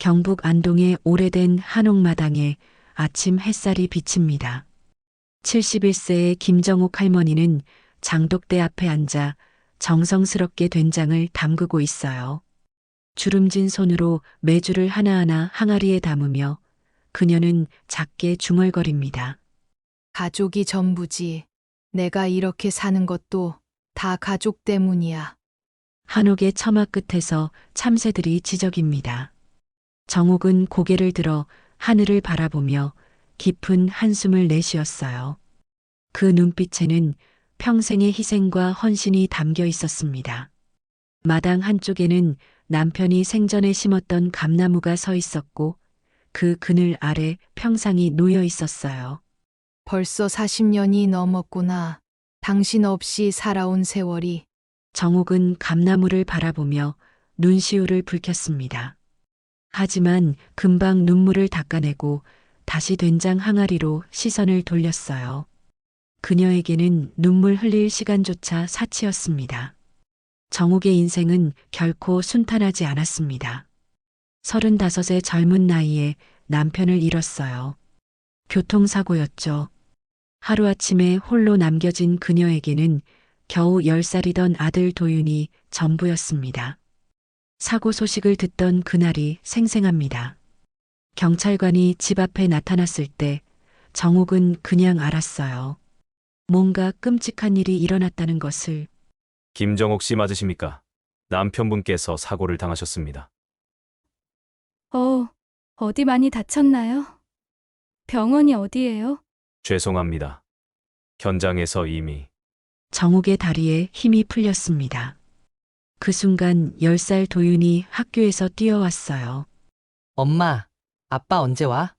경북 안동의 오래된 한옥마당에 아침 햇살이 비칩니다. 71세의 김정옥 할머니는 장독대 앞에 앉아 정성스럽게 된장을 담그고 있어요. 주름진 손으로 메주를 하나하나 항아리에 담으며 그녀는 작게 중얼거립니다. 가족이 전부지. 내가 이렇게 사는 것도 다 가족 때문이야. 한옥의 처마 끝에서 참새들이 지저깁니다. 정옥은 고개를 들어 하늘을 바라보며 깊은 한숨을 내쉬었어요. 그 눈빛에는 평생의 희생과 헌신이 담겨 있었습니다. 마당 한쪽에는 남편이 생전에 심었던 감나무가 서 있었고 그 그늘 아래 평상이 놓여 있었어요. 벌써 40년이 넘었구나. 당신 없이 살아온 세월이. 정옥은 감나무를 바라보며 눈시울을 붉혔습니다. 하지만 금방 눈물을 닦아내고 다시 된장 항아리로 시선을 돌렸어요. 그녀에게는 눈물 흘릴 시간조차 사치였습니다. 정옥의 인생은 결코 순탄하지 않았습니다. 35의 젊은 나이에 남편을 잃었어요. 교통사고였죠. 하루아침에 홀로 남겨진 그녀에게는 겨우 10살이던 아들 도윤이 전부였습니다. 사고 소식을 듣던 그날이 생생합니다. 경찰관이 집 앞에 나타났을 때 정옥은 그냥 알았어요. 뭔가 끔찍한 일이 일어났다는 것을. 김정옥 씨 맞으십니까? 남편분께서 사고를 당하셨습니다. 어디 많이 다쳤나요? 병원이 어디예요? 죄송합니다. 현장에서 이미 정옥의 다리에 힘이 풀렸습니다. 그 순간 10살 도윤이 학교에서 뛰어왔어요. 엄마, 아빠 언제 와?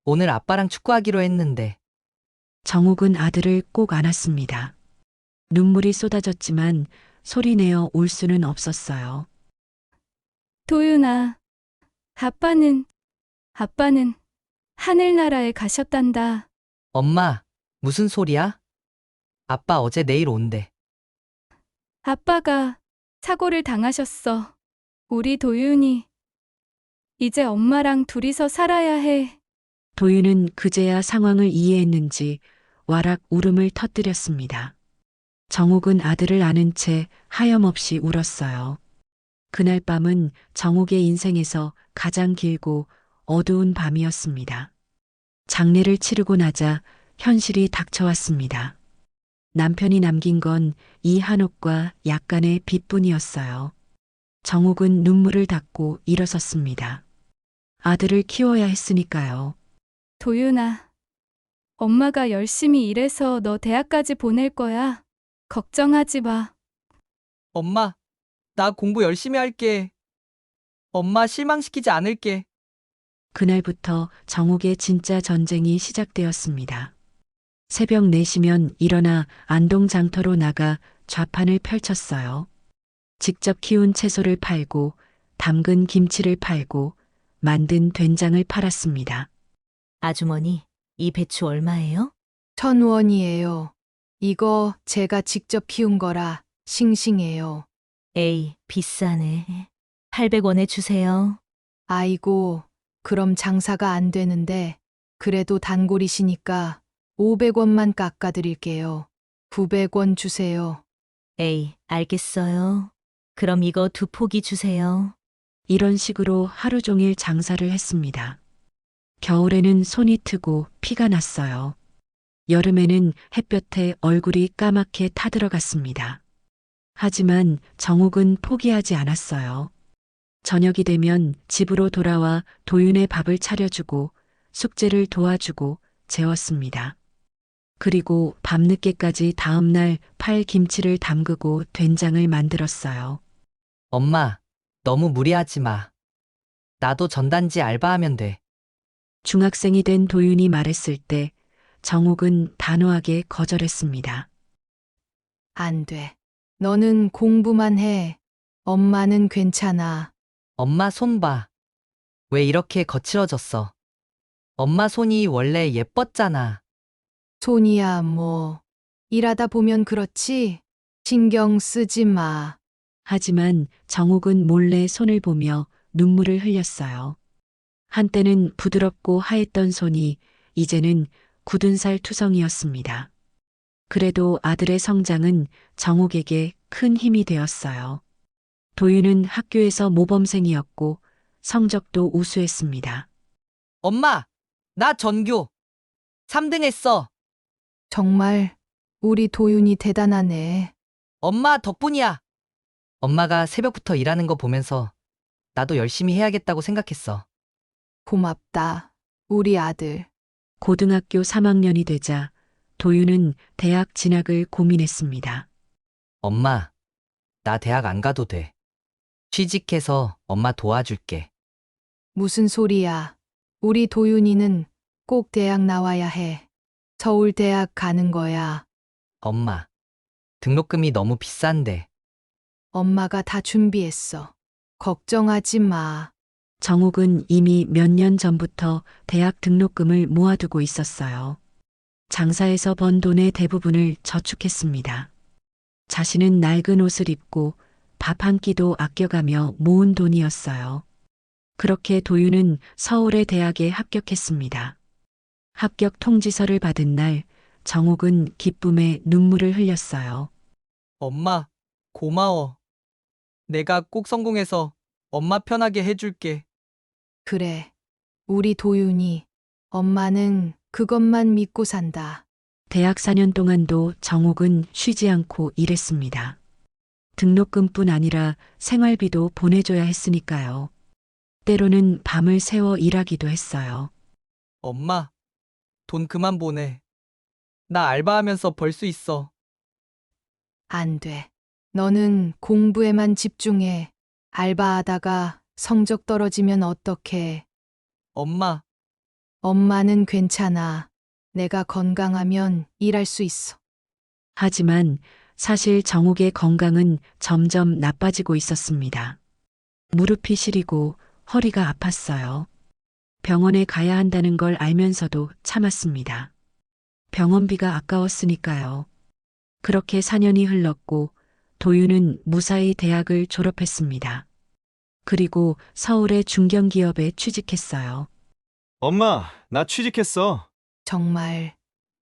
오늘 아빠랑 축구하기로 했는데. 정옥은 아들을 꼭 안았습니다. 눈물이 쏟아졌지만 소리내어 울 수는 없었어요. 도윤아, 아빠는 하늘나라에 가셨단다. 엄마, 무슨 소리야? 아빠 어제 내일 온대. 아빠가 사고를 당하셨어. 우리 도윤이 이제 엄마랑 둘이서 살아야 해. 도윤은 그제야 상황을 이해했는지 와락 울음을 터뜨렸습니다. 정옥은 아들을 안은 채 하염없이 울었어요. 그날 밤은 정옥의 인생에서 가장 길고 어두운 밤이었습니다. 장례를 치르고 나자 현실이 닥쳐왔습니다. 남편이 남긴 건 이 한옥과 약간의 빚뿐이었어요. 정옥은 눈물을 닦고 일어섰습니다. 아들을 키워야 했으니까요. 도윤아, 엄마가 열심히 일해서 너 대학까지 보낼 거야. 걱정하지 마. 엄마, 나 공부 열심히 할게. 엄마 실망시키지 않을게. 그날부터 정옥의 진짜 전쟁이 시작되었습니다. 새벽 4시면 일어나 안동 장터로 나가 좌판을 펼쳤어요. 직접 키운 채소를 팔고 담근 김치를 팔고 만든 된장을 팔았습니다. 아주머니, 이 배추 얼마예요? 1,000원이에요. 이거 제가 직접 키운 거라 싱싱해요. 에이, 비싸네. 800원에 주세요. 아이고, 그럼 장사가 안 되는데 그래도 단골이시니까 500원만 깎아드릴게요. 900원 주세요. 에이, 알겠어요. 그럼 이거 2포기 주세요. 이런 식으로 하루 종일 장사를 했습니다. 겨울에는 손이 트고 피가 났어요. 여름에는 햇볕에 얼굴이 까맣게 타들어갔습니다. 하지만 정옥은 포기하지 않았어요. 저녁이 되면 집으로 돌아와 도윤의 밥을 차려주고 숙제를 도와주고 재웠습니다. 그리고 밤늦게까지 다음날 팔 김치를 담그고 된장을 만들었어요. 엄마, 너무 무리하지 마. 나도 전단지 알바하면 돼. 중학생이 된 도윤이 말했을 때 정옥은 단호하게 거절했습니다. 안 돼. 너는 공부만 해. 엄마는 괜찮아. 엄마 손 봐. 왜 이렇게 거칠어졌어? 엄마 손이 원래 예뻤잖아. 손이야 뭐. 일하다 보면 그렇지. 신경 쓰지 마. 하지만 정옥은 몰래 손을 보며 눈물을 흘렸어요. 한때는 부드럽고 하했던 손이 이제는 굳은 살 투성이었습니다. 그래도 아들의 성장은 정옥에게 큰 힘이 되었어요. 도윤은 학교에서 모범생이었고 성적도 우수했습니다. 엄마, 나 전교 3등 했어. 정말 우리 도윤이 대단하네. 엄마 덕분이야. 엄마가 새벽부터 일하는 거 보면서 나도 열심히 해야겠다고 생각했어. 고맙다. 우리 아들. 고등학교 3학년이 되자 도윤은 대학 진학을 고민했습니다. 엄마, 나 대학 안 가도 돼. 취직해서 엄마 도와줄게. 무슨 소리야. 우리 도윤이는 꼭 대학 나와야 해. 서울대학 가는 거야. 엄마, 등록금이 너무 비싼데. 엄마가 다 준비했어. 걱정하지 마. 정옥은 이미 몇 년 전부터 대학 등록금을 모아두고 있었어요. 장사에서 번 돈의 대부분을 저축했습니다. 자신은 낡은 옷을 입고 밥 한 끼도 아껴가며 모은 돈이었어요. 그렇게 도윤은 서울의 대학에 합격했습니다. 합격 통지서를 받은 날 정옥은 기쁨에 눈물을 흘렸어요. 엄마, 고마워. 내가 꼭 성공해서 엄마 편하게 해줄게. 그래. 우리 도윤이. 엄마는 그것만 믿고 산다. 대학 4년 동안도 정옥은 쉬지 않고 일했습니다. 등록금뿐 아니라 생활비도 보내줘야 했으니까요. 때로는 밤을 새워 일하기도 했어요. 엄마, 돈 그만 보내. 나 알바하면서 벌 수 있어. 안 돼. 너는 공부에만 집중해. 알바하다가 성적 떨어지면 어떡해. 엄마, 엄마는 괜찮아. 내가 건강하면 일할 수 있어. 하지만 사실 정옥의 건강은 점점 나빠지고 있었습니다. 무릎이 시리고 허리가 아팠어요. 병원에 가야 한다는 걸 알면서도 참았습니다. 병원비가 아까웠으니까요. 그렇게 4년이 흘렀고 도윤은 무사히 대학을 졸업했습니다. 그리고 서울의 중견기업에 취직했어요. 엄마, 나 취직했어. 정말.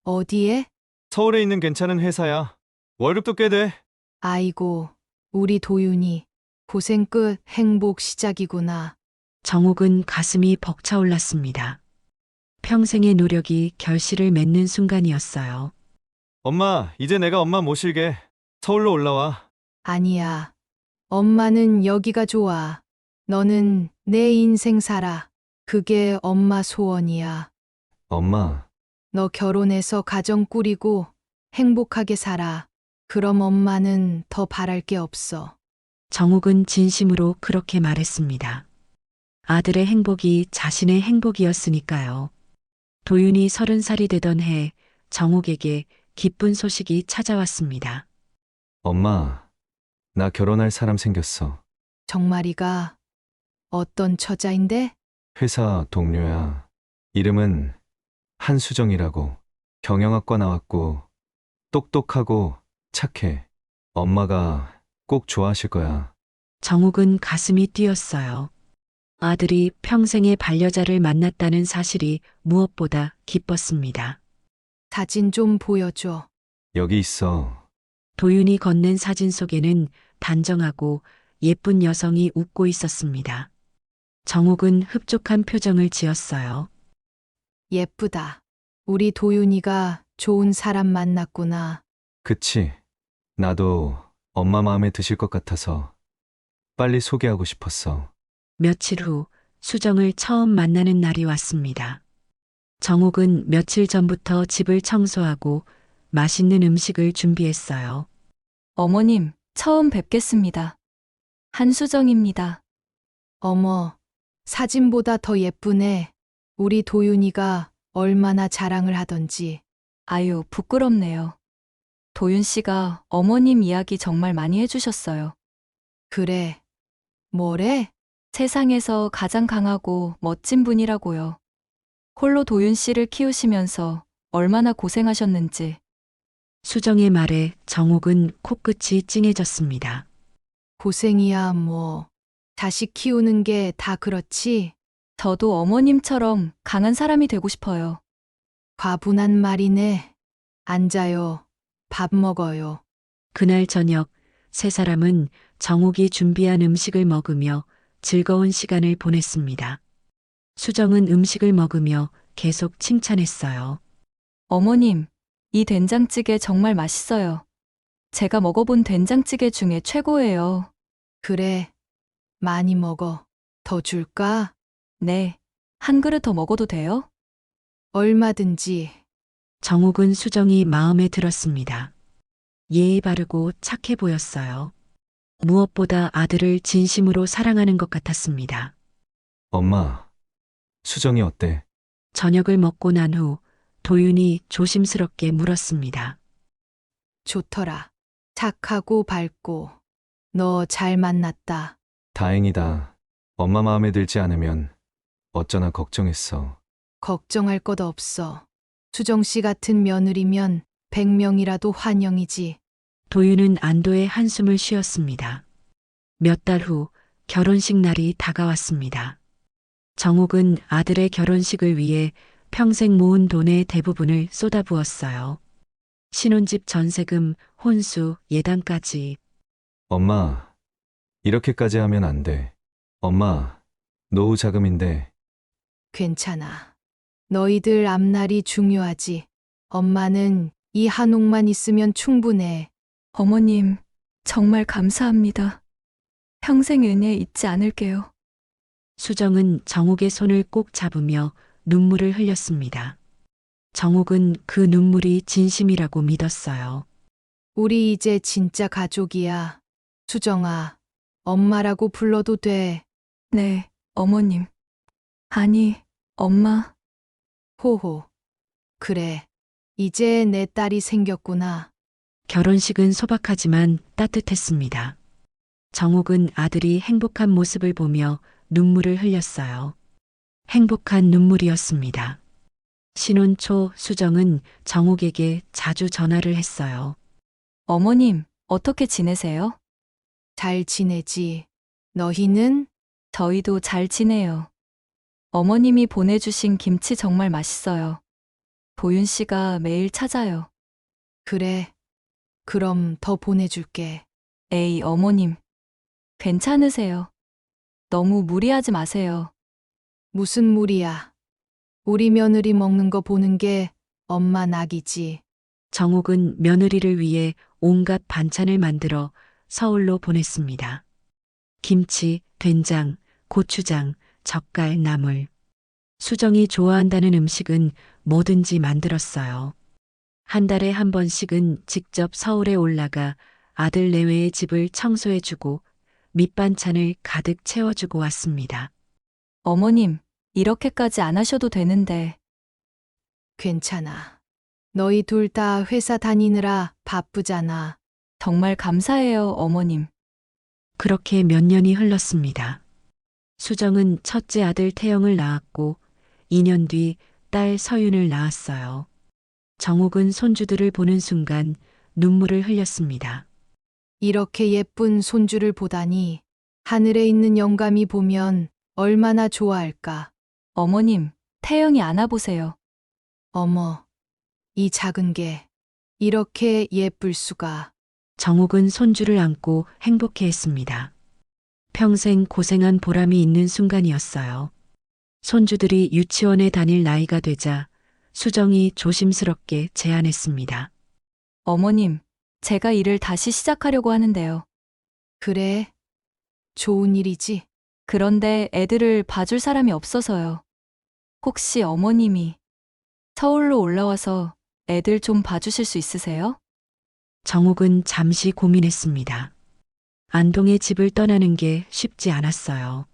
어디에? 서울에 있는 괜찮은 회사야. 월급도 꽤 돼. 아이고, 우리 도윤이. 고생 끝 행복 시작이구나. 정옥은 가슴이 벅차올랐습니다. 평생의 노력이 결실을 맺는 순간이었어요. 엄마, 이제 내가 엄마 모실게. 서울로 올라와. 아니야. 엄마는 여기가 좋아. 너는 내 인생 살아. 그게 엄마 소원이야. 엄마, 너 결혼해서 가정 꾸리고 행복하게 살아. 그럼 엄마는 더 바랄 게 없어. 정옥은 진심으로 그렇게 말했습니다. 아들의 행복이 자신의 행복이었으니까요. 도윤이 30살이 되던 해 정옥에게 기쁜 소식이 찾아왔습니다. 엄마, 나 결혼할 사람 생겼어. 정말이가 어떤 처자인데? 회사 동료야. 이름은 한수정이라고. 경영학과 나왔고, 똑똑하고 착해. 엄마가 꼭 좋아하실 거야. 정옥은 가슴이 뛰었어요. 아들이 평생의 반려자를 만났다는 사실이 무엇보다 기뻤습니다. 사진 좀 보여줘. 여기 있어. 도윤이 건넨 사진 속에는 단정하고 예쁜 여성이 웃고 있었습니다. 정옥은 흡족한 표정을 지었어요. 예쁘다. 우리 도윤이가 좋은 사람 만났구나. 그치? 나도 엄마 마음에 드실 것 같아서 빨리 소개하고 싶었어. 며칠 후 수정을 처음 만나는 날이 왔습니다. 정옥은 며칠 전부터 집을 청소하고 맛있는 음식을 준비했어요. 어머님, 처음 뵙겠습니다. 한수정입니다. 어머, 사진보다 더 예쁘네. 우리 도윤이가 얼마나 자랑을 하던지. 아유, 부끄럽네요. 도윤 씨가 어머님 이야기 정말 많이 해주셨어요. 그래. 뭐래? 세상에서 가장 강하고 멋진 분이라고요. 홀로 도윤 씨를 키우시면서 얼마나 고생하셨는지. 수정의 말에 정옥은 코끝이 찡해졌습니다. 고생이야, 뭐. 자식 키우는 게 다 그렇지. 저도 어머님처럼 강한 사람이 되고 싶어요. 과분한 말이네. 앉아요. 밥 먹어요. 그날 저녁 세 사람은 정옥이 준비한 음식을 먹으며 즐거운 시간을 보냈습니다. 수정은 음식을 먹으며 계속 칭찬했어요. 어머님, 이 된장찌개 정말 맛있어요. 제가 먹어본 된장찌개 중에 최고예요. 그래. 많이 먹어. 더 줄까? 네. 한 그릇 더 먹어도 돼요? 얼마든지. 정옥은 수정이 마음에 들었습니다. 예의 바르고 착해 보였어요. 무엇보다 아들을 진심으로 사랑하는 것 같았습니다. 엄마, 수정이 어때? 저녁을 먹고 난 후 도윤이 조심스럽게 물었습니다. 좋더라. 착하고 밝고. 너 잘 만났다. 다행이다. 엄마 마음에 들지 않으면 어쩌나 걱정했어. 걱정할 것 없어. 수정 씨 같은 며느리면 100명이라도 환영이지. 도윤은 안도의 한숨을 쉬었습니다. 몇 달 후 결혼식 날이 다가왔습니다. 정옥은 아들의 결혼식을 위해 평생 모은 돈의 대부분을 쏟아부었어요. 신혼집 전세금, 혼수, 예단까지. 엄마, 이렇게까지 하면 안 돼. 엄마, 노후 자금인데 괜찮아. 너희들 앞날이 중요하지. 엄마는 이 한옥만 있으면 충분해. 어머님, 정말 감사합니다. 평생 은혜 잊지 않을게요. 수정은 정옥의 손을 꼭 잡으며 눈물을 흘렸습니다. 정옥은 그 눈물이 진심이라고 믿었어요. 우리 이제 진짜 가족이야. 수정아, 엄마라고 불러도 돼. 네, 어머님. 아니, 엄마. 호호. 그래. 이제 내 딸이 생겼구나. 결혼식은 소박하지만 따뜻했습니다. 정옥은 아들이 행복한 모습을 보며 눈물을 흘렸어요. 행복한 눈물이었습니다. 신혼 초 수정은 정옥에게 자주 전화를 했어요. 어머님, 어떻게 지내세요? 잘 지내지. 너희는? 저희도 잘 지내요. 어머님이 보내주신 김치 정말 맛있어요. 도윤 씨가 매일 찾아요. 그래. 그럼 더 보내줄게. 에이, 어머님. 괜찮으세요. 너무 무리하지 마세요. 무슨 무리야. 우리 며느리 먹는 거 보는 게 엄마 낙이지. 정옥은 며느리를 위해 온갖 반찬을 만들어 서울로 보냈습니다. 김치, 된장, 고추장, 젓갈, 나물. 수정이 좋아한다는 음식은 뭐든지 만들었어요. 한 달에 한 번씩은 직접 서울에 올라가 아들 내외의 집을 청소해주고 밑반찬을 가득 채워주고 왔습니다. 어머님, 이렇게까지 안 하셔도 되는데. 괜찮아. 너희 둘 다 회사 다니느라 바쁘잖아. 정말 감사해요, 어머님. 그렇게 몇 년이 흘렀습니다. 수정은 첫째 아들 태영을 낳았고 2년 뒤 딸 서윤을 낳았어요. 정옥은 손주들을 보는 순간 눈물을 흘렸습니다. 이렇게 예쁜 손주를 보다니 하늘에 있는 영감이 보면 얼마나 좋아할까. 어머님, 태영이 안아보세요. 어머, 이 작은 게 이렇게 예쁠 수가. 정옥은 손주를 안고 행복해했습니다. 평생 고생한 보람이 있는 순간이었어요. 손주들이 유치원에 다닐 나이가 되자 수정이 조심스럽게 제안했습니다. 어머님, 제가 일을 다시 시작하려고 하는데요. 그래, 좋은 일이지. 그런데 애들을 봐줄 사람이 없어서요. 혹시 어머님이 서울로 올라와서 애들 좀 봐주실 수 있으세요? 정옥은 잠시 고민했습니다. 안동의 집을 떠나는 게 쉽지 않았어요.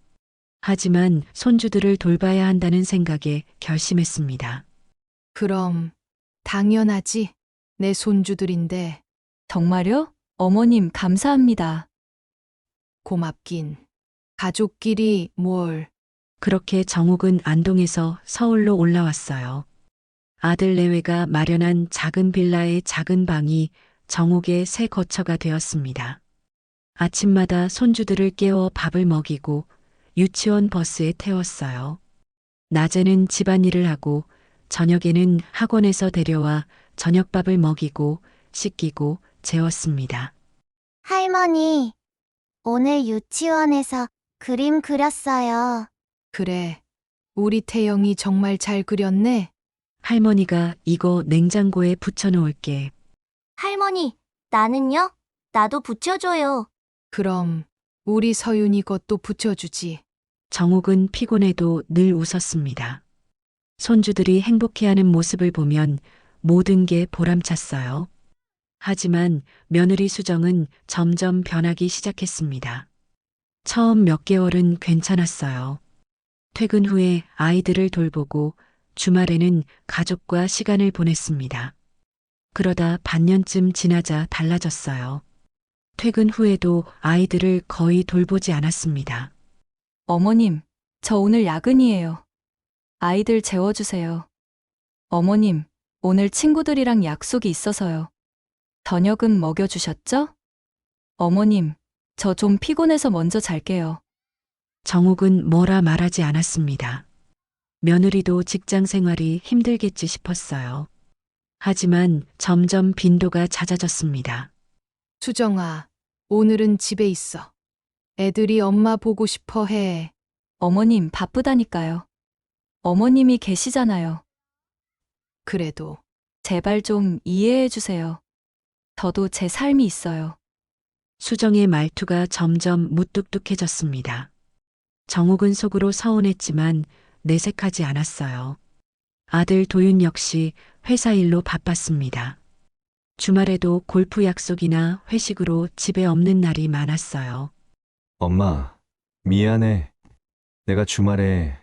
하지만 손주들을 돌봐야 한다는 생각에 결심했습니다. 그럼 당연하지. 내 손주들인데 정말요? 어머님, 감사합니다. 고맙긴. 가족끼리 뭘. 그렇게 정옥은 안동에서 서울로 올라왔어요. 아들 내외가 마련한 작은 빌라의 작은 방이 정옥의 새 거처가 되었습니다. 아침마다 손주들을 깨워 밥을 먹이고 유치원 버스에 태웠어요. 낮에는 집안일을 하고 저녁에는 학원에서 데려와 저녁밥을 먹이고 씻기고 재웠습니다. 할머니, 오늘 유치원에서 그림 그렸어요. 그래. 우리 태영이 정말 잘 그렸네. 할머니가 이거 냉장고에 붙여놓을게. 할머니, 나는요? 나도 붙여줘요. 그럼 우리 서윤이 것도 붙여주지. 정옥은 피곤해도 늘 웃었습니다. 손주들이 행복해하는 모습을 보면 모든 게 보람찼어요. 하지만 며느리 수정은 점점 변하기 시작했습니다. 처음 몇 개월은 괜찮았어요. 퇴근 후에 아이들을 돌보고 주말에는 가족과 시간을 보냈습니다. 그러다 반년쯤 지나자 달라졌어요. 퇴근 후에도 아이들을 거의 돌보지 않았습니다. 어머님, 저 오늘 야근이에요. 아이들 재워주세요. 어머님, 오늘 친구들이랑 약속이 있어서요. 저녁은 먹여주셨죠? 어머님, 저 좀 피곤해서 먼저 잘게요. 정옥은 뭐라 말하지 않았습니다. 며느리도 직장 생활이 힘들겠지 싶었어요. 하지만 점점 빈도가 잦아졌습니다. 수정아, 오늘은 집에 있어. 애들이 엄마 보고 싶어 해. 어머님, 바쁘다니까요. 어머님이 계시잖아요. 그래도 제발 좀 이해해 주세요. 저도 제 삶이 있어요. 수정의 말투가 점점 무뚝뚝해졌습니다. 정옥은 속으로 서운했지만 내색하지 않았어요. 아들 도윤 역시 회사 일로 바빴습니다. 주말에도 골프 약속이나 회식으로 집에 없는 날이 많았어요. 엄마, 미안해. 내가 주말에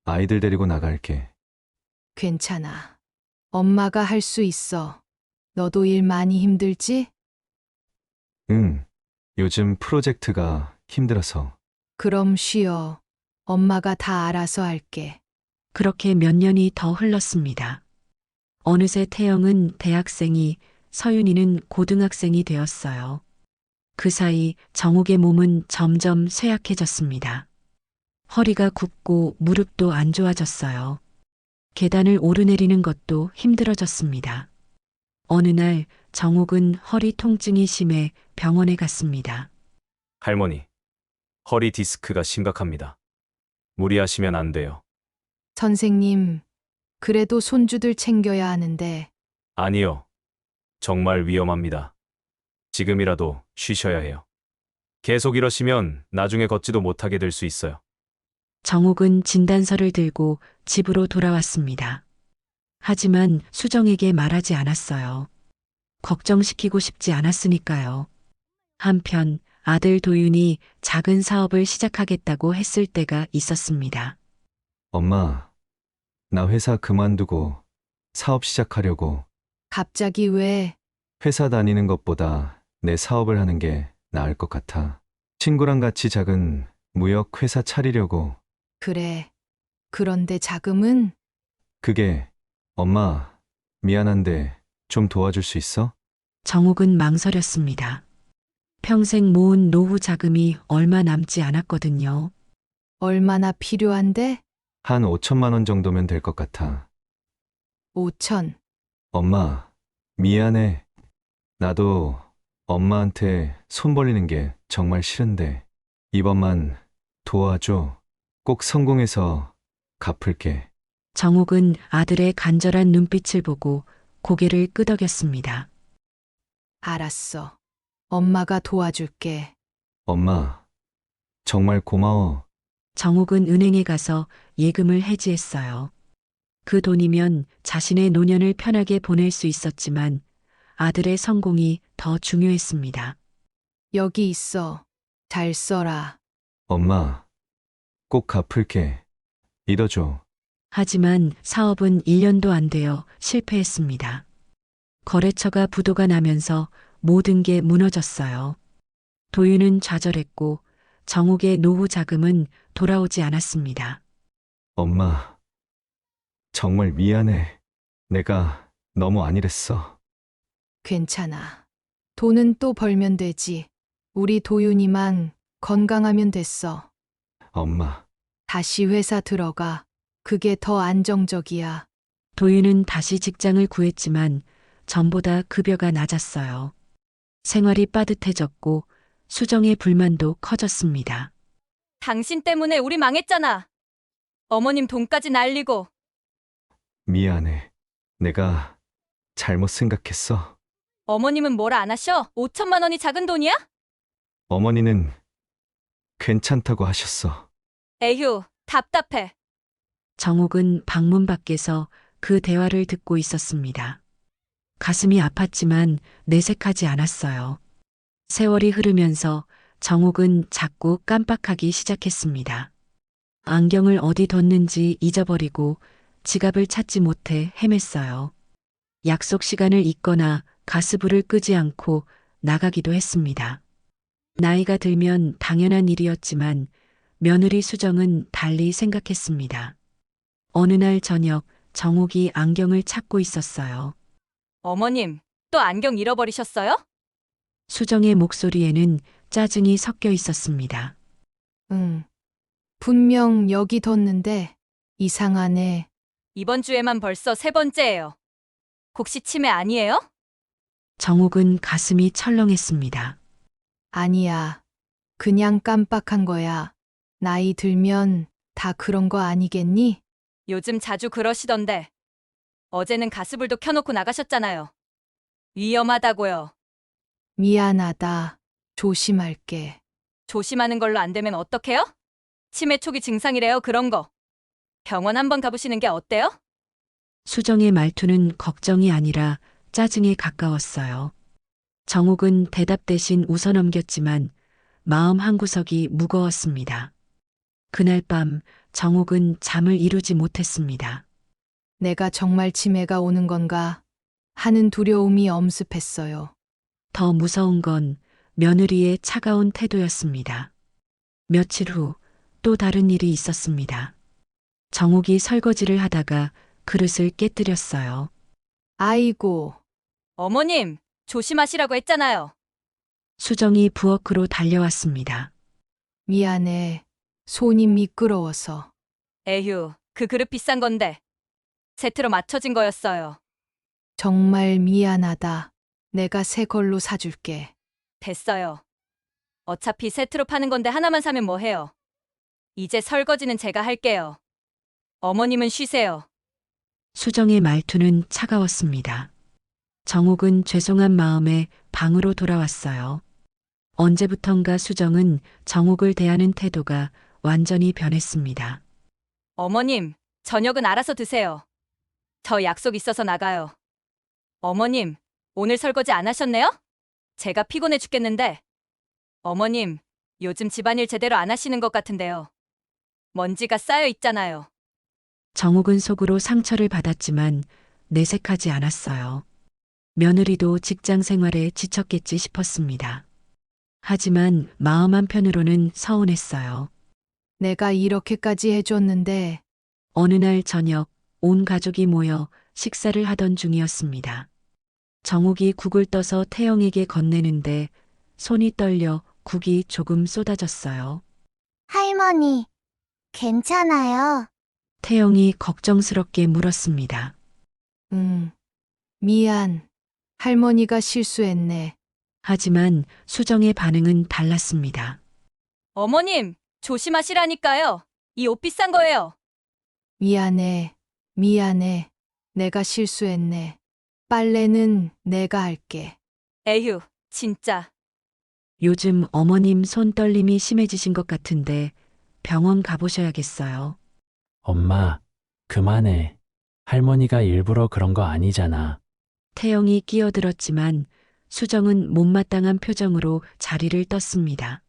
아이들 데리고 나갈게. 괜찮아. 엄마가 할 수 있어. 너도 일 많이 힘들지? 응, 요즘 프로젝트가 힘들어서. 그럼 쉬어. 엄마가 다 알아서 할게. 그렇게 몇 년이 더 흘렀습니다. 어느새 태영은 대학생이, 서윤이는 고등학생이 되었어요. 그 사이 정옥의 몸은 점점 쇠약해졌습니다. 허리가 굽고 무릎도 안 좋아졌어요. 계단을 오르내리는 것도 힘들어졌습니다. 어느 날 정옥은 허리 통증이 심해 병원에 갔습니다. 할머니, 허리 디스크가 심각합니다. 무리하시면 안 돼요. 선생님, 그래도 손주들 챙겨야 하는데. 아니요. 정말 위험합니다. 지금이라도 쉬셔야 해요. 계속 이러시면 나중에 걷지도 못하게 될 수 있어요. 정옥은 진단서를 들고 집으로 돌아왔습니다. 하지만 수정에게 말하지 않았어요. 걱정시키고 싶지 않았으니까요. 한편 아들 도윤이 작은 사업을 시작하겠다고 했을 때가 있었습니다. 엄마, 나 회사 그만두고 사업 시작하려고. 갑자기 왜? 회사 다니는 것보다 내 사업을 하는 게 나을 것 같아. 친구랑 같이 작은 무역 회사 차리려고. 그래. 그런데 자금은? 그게, 엄마, 미안한데 좀 도와줄 수 있어? 정옥은 망설였습니다. 평생 모은 노후 자금이 얼마 남지 않았거든요. 얼마나 필요한데? 한 5천만 원 정도면 될 것 같아. 5천. 엄마, 미안해. 나도 엄마한테 손 벌리는 게 정말 싫은데 이번만 도와줘. 꼭 성공해서 갚을게. 정옥은 아들의 간절한 눈빛을 보고 고개를 끄덕였습니다. 알았어. 엄마가 도와줄게. 엄마, 정말 고마워. 정옥은 은행에 가서 예금을 해지했어요. 그 돈이면 자신의 노년을 편하게 보낼 수 있었지만 아들의 성공이 더 중요했습니다. 여기 있어. 잘 써라. 엄마, 꼭 갚을게. 믿어줘. 하지만 사업은 1년도 안 되어 실패했습니다. 거래처가 부도가 나면서 모든 게 무너졌어요. 도윤은 좌절했고 정옥의 노후 자금은 돌아오지 않았습니다. 엄마, 정말 미안해. 내가 너무 안일했어. 괜찮아. 돈은 또 벌면 되지. 우리 도윤이만 건강하면 됐어. 엄마, 다시 회사 들어가. 그게 더 안정적이야. 도윤은 다시 직장을 구했지만 전보다 급여가 낮았어요. 생활이 빠듯해졌고 수정의 불만도 커졌습니다. 당신 때문에 우리 망했잖아. 어머님 돈까지 날리고. 미안해. 내가 잘못 생각했어. 어머님은 뭐라 안 하셔? 5천만 원이 작은 돈이야? 어머니는 괜찮다고 하셨어. 에휴, 답답해. 정옥은 방문 밖에서 그 대화를 듣고 있었습니다. 가슴이 아팠지만 내색하지 않았어요. 세월이 흐르면서 정옥은 자꾸 깜빡하기 시작했습니다. 안경을 어디 뒀는지 잊어버리고 지갑을 찾지 못해 헤맸어요. 약속 시간을 잊거나 가스불을 끄지 않고 나가기도 했습니다. 나이가 들면 당연한 일이었지만 며느리 수정은 달리 생각했습니다. 어느 날 저녁 정옥이 안경을 찾고 있었어요. 어머님, 또 안경 잃어버리셨어요? 수정의 목소리에는 짜증이 섞여 있었습니다. 응. 분명 여기 뒀는데 이상하네. 이번 주에만 벌써 세 번째예요. 혹시 치매 아니에요? 정옥은 가슴이 철렁했습니다. 아니야. 그냥 깜빡한 거야. 나이 들면 다 그런 거 아니겠니? 요즘 자주 그러시던데. 어제는 가스불도 켜놓고 나가셨잖아요. 위험하다고요. 미안하다. 조심할게. 조심하는 걸로 안 되면 어떡해요? 치매 초기 증상이래요, 그런 거. 병원 한번 가보시는 게 어때요? 수정의 말투는 걱정이 아니라 짜증에 가까웠어요. 정옥은 대답 대신 웃어넘겼지만 마음 한구석이 무거웠습니다. 그날 밤 정옥은 잠을 이루지 못했습니다. 내가 정말 치매가 오는 건가 하는 두려움이 엄습했어요. 더 무서운 건 며느리의 차가운 태도였습니다. 며칠 후 또 다른 일이 있었습니다. 정옥이 설거지를 하다가 그릇을 깨뜨렸어요. 아이고, 어머님, 조심하시라고 했잖아요. 수정이 부엌으로 달려왔습니다. 미안해. 손이 미끄러워서. 에휴, 그 그릇 비싼 건데. 세트로 맞춰진 거였어요. 정말 미안하다. 내가 새 걸로 사줄게. 됐어요. 어차피 세트로 파는 건데 하나만 사면 뭐해요. 이제 설거지는 제가 할게요. 어머님은 쉬세요. 수정의 말투는 차가웠습니다. 정옥은 죄송한 마음에 방으로 돌아왔어요. 언제부턴가 수정은 정옥을 대하는 태도가 완전히 변했습니다. 어머님, 저녁은 알아서 드세요. 저 약속 있어서 나가요. 어머님, 오늘 설거지 안 하셨네요? 제가 피곤해 죽겠는데. 어머님, 요즘 집안일 제대로 안 하시는 것 같은데요. 먼지가 쌓여 있잖아요. 정옥은 속으로 상처를 받았지만 내색하지 않았어요. 며느리도 직장 생활에 지쳤겠지 싶었습니다. 하지만 마음 한편으로는 서운했어요. 내가 이렇게까지 해줬는데 어느 날 저녁 온 가족이 모여 식사를 하던 중이었습니다. 정옥이 국을 떠서 태영에게 건네는데 손이 떨려 국이 조금 쏟아졌어요. 할머니, 괜찮아요. 태영이 걱정스럽게 물었습니다. 미안. 할머니가 실수했네. 하지만 수정의 반응은 달랐습니다. 어머님, 조심하시라니까요. 이 옷 비싼 거예요. 미안해. 미안해. 내가 실수했네. 빨래는 내가 할게. 에휴, 진짜. 요즘 어머님 손 떨림이 심해지신 것 같은데 병원 가보셔야겠어요. 엄마, 그만해. 할머니가 일부러 그런 거 아니잖아. 태영이 끼어들었지만 수정은 못마땅한 표정으로 자리를 떴습니다.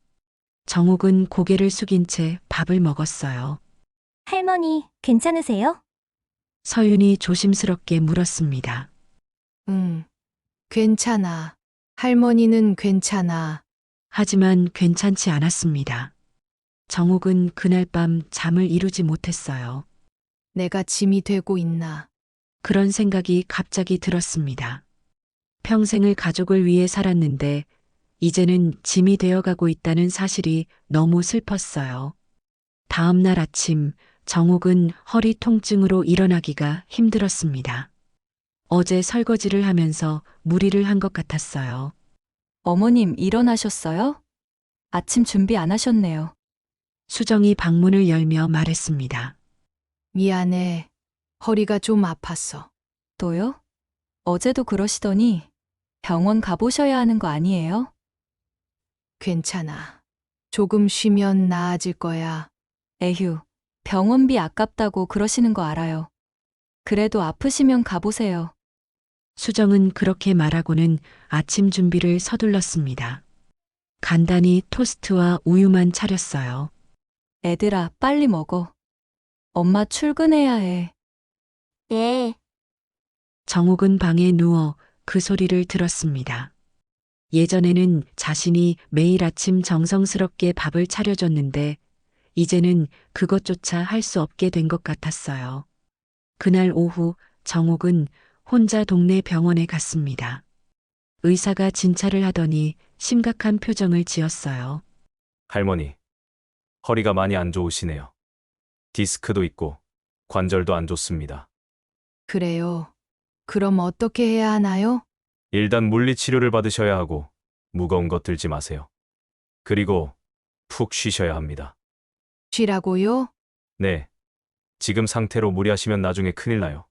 정옥은 고개를 숙인 채 밥을 먹었어요. 할머니, 괜찮으세요? 서윤이 조심스럽게 물었습니다. 괜찮아. 할머니는 괜찮아. 하지만 괜찮지 않았습니다. 정옥은 그날 밤 잠을 이루지 못했어요. 내가 짐이 되고 있나. 그런 생각이 갑자기 들었습니다. 평생을 가족을 위해 살았는데 이제는 짐이 되어가고 있다는 사실이 너무 슬펐어요. 다음 날 아침 정옥은 허리 통증으로 일어나기가 힘들었습니다. 어제 설거지를 하면서 무리를 한 것 같았어요. 어머님, 일어나셨어요? 아침 준비 안 하셨네요. 수정이 방문을 열며 말했습니다. 미안해. 허리가 좀 아팠어. 또요? 어제도 그러시더니 병원 가보셔야 하는 거 아니에요? 괜찮아. 조금 쉬면 나아질 거야. 에휴, 병원비 아깝다고 그러시는 거 알아요. 그래도 아프시면 가보세요. 수정은 그렇게 말하고는 아침 준비를 서둘렀습니다. 간단히 토스트와 우유만 차렸어요. 애들아, 빨리 먹어. 엄마 출근해야 해. 네. 정옥은 방에 누워 그 소리를 들었습니다. 예전에는 자신이 매일 아침 정성스럽게 밥을 차려줬는데 이제는 그것조차 할 수 없게 된 것 같았어요. 그날 오후 정옥은 혼자 동네 병원에 갔습니다. 의사가 진찰을 하더니 심각한 표정을 지었어요. 할머니, 허리가 많이 안 좋으시네요. 디스크도 있고 관절도 안 좋습니다. 그래요. 그럼 어떻게 해야 하나요? 일단 물리치료를 받으셔야 하고 무거운 것 들지 마세요. 그리고 푹 쉬셔야 합니다. 쉬라고요? 네. 지금 상태로 무리하시면 나중에 큰일 나요.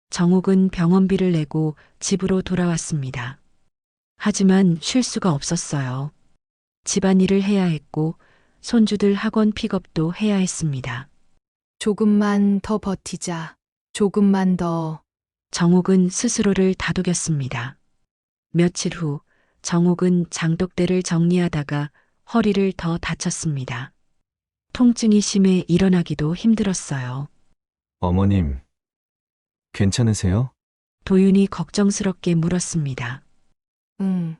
정옥은 병원비를 내고 집으로 돌아왔습니다. 하지만 쉴 수가 없었어요. 집안일을 해야 했고 손주들 학원 픽업도 해야 했습니다. 조금만 더 버티자. 조금만 더. 정옥은 스스로를 다독였습니다. 며칠 후 정옥은 장독대를 정리하다가 허리를 더 다쳤습니다. 통증이 심해 일어나기도 힘들었어요. 어머님, 괜찮으세요? 도윤이 걱정스럽게 물었습니다. 응.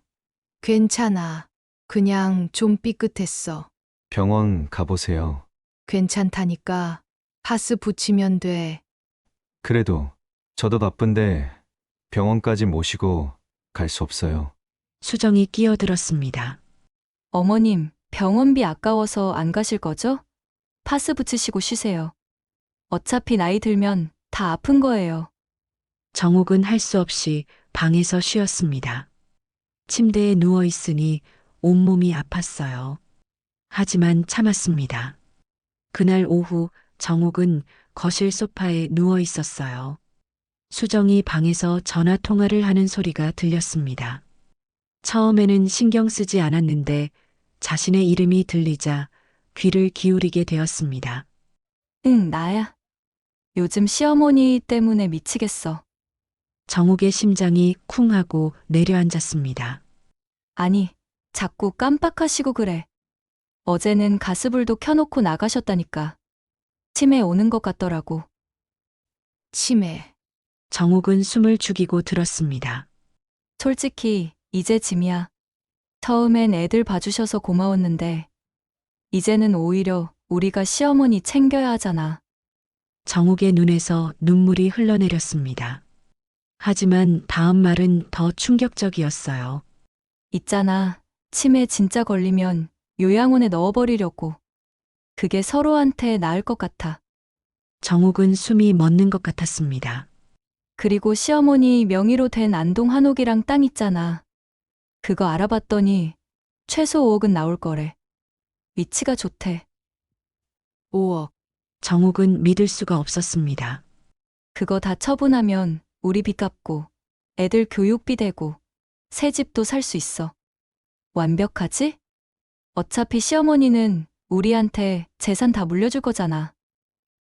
괜찮아. 그냥 좀 삐끗했어. 병원 가보세요. 괜찮다니까. 파스 붙이면 돼. 그래도 저도 바쁜데 병원까지 모시고 갈 수 없어요. 수정이 끼어들었습니다. 어머님, 병원비 아까워서 안 가실 거죠? 파스 붙이시고 쉬세요. 어차피 나이 들면 다 아픈 거예요. 정옥은 할 수 없이 방에서 쉬었습니다. 침대에 누워 있으니 온몸이 아팠어요. 하지만 참았습니다. 그날 오후 정옥은 거실 소파에 누워 있었어요. 수정이 방에서 전화 통화를 하는 소리가 들렸습니다. 처음에는 신경 쓰지 않았는데 자신의 이름이 들리자 귀를 기울이게 되었습니다. 응, 나야. 요즘 시어머니 때문에 미치겠어. 정옥의 심장이 쿵 하고 내려앉았습니다. 아니, 자꾸 깜빡하시고 그래. 어제는 가스불도 켜놓고 나가셨다니까. 치매 오는 것 같더라고. 치매. 정옥은 숨을 죽이고 들었습니다. 솔직히 이제 짐이야. 처음엔 애들 봐주셔서 고마웠는데 이제는 오히려 우리가 시어머니 챙겨야 하잖아. 정옥의 눈에서 눈물이 흘러내렸습니다. 하지만 다음 말은 더 충격적이었어요. 있잖아. 치매 진짜 걸리면 요양원에 넣어버리려고. 그게 서로한테 나을 것 같아. 정옥은 숨이 멎는 것 같았습니다. 그리고 시어머니 명의로 된 안동 한옥이랑 땅 있잖아. 그거 알아봤더니 최소 5억은 나올 거래. 위치가 좋대. 5억. 정옥은 믿을 수가 없었습니다. 그거 다 처분하면 우리 빚 갚고 애들 교육비 대고 새 집도 살 수 있어. 완벽하지? 어차피 시어머니는 우리한테 재산 다 물려줄 거잖아.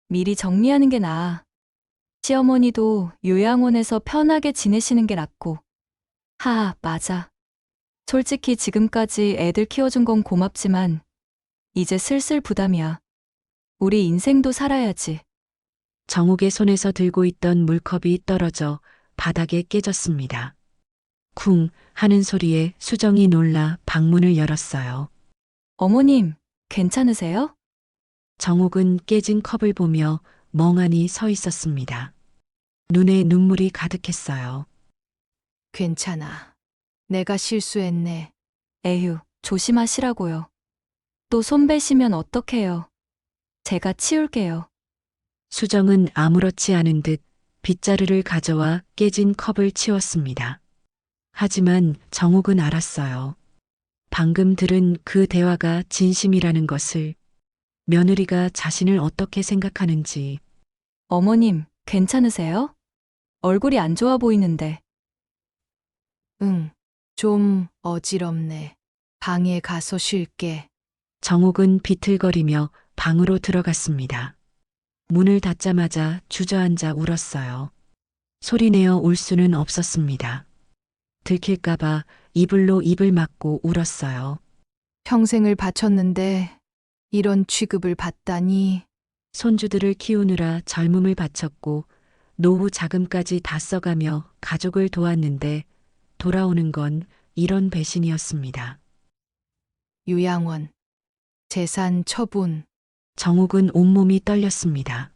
미리 정리하는 게 나아. 시어머니도 요양원에서 편하게 지내시는 게 낫고. 맞아. 솔직히 지금까지 애들 키워준 건 고맙지만 이제 슬슬 부담이야. 우리 인생도 살아야지. 정옥의 손에서 들고 있던 물컵이 떨어져 바닥에 깨졌습니다. 쿵 하는 소리에 수정이 놀라 방문을 열었어요. 어머님, 괜찮으세요? 정옥은 깨진 컵을 보며 멍하니 서 있었습니다. 눈에 눈물이 가득했어요. 괜찮아. 내가 실수했네. 에휴, 조심하시라고요. 또 손 베시면 어떡해요. 제가 치울게요. 수정은 아무렇지 않은 듯 빗자루를 가져와 깨진 컵을 치웠습니다. 하지만 정옥은 알았어요. 방금 들은 그 대화가 진심이라는 것을, 며느리가 자신을 어떻게 생각하는지. 어머님, 괜찮으세요? 얼굴이 안 좋아 보이는데. 응, 좀 어지럽네. 방에 가서 쉴게. 정옥은 비틀거리며 방으로 들어갔습니다. 문을 닫자마자 주저앉아 울었어요. 소리내어 울 수는 없었습니다. 들킬까봐 이불로 입을 막고 울었어요. 평생을 바쳤는데 이런 취급을 받다니. 손주들을 키우느라 젊음을 바쳤고 노후 자금까지 다 써가며 가족을 도왔는데 돌아오는 건 이런 배신이었습니다. 유양원, 재산 처분. 정욱은 온몸이 떨렸습니다.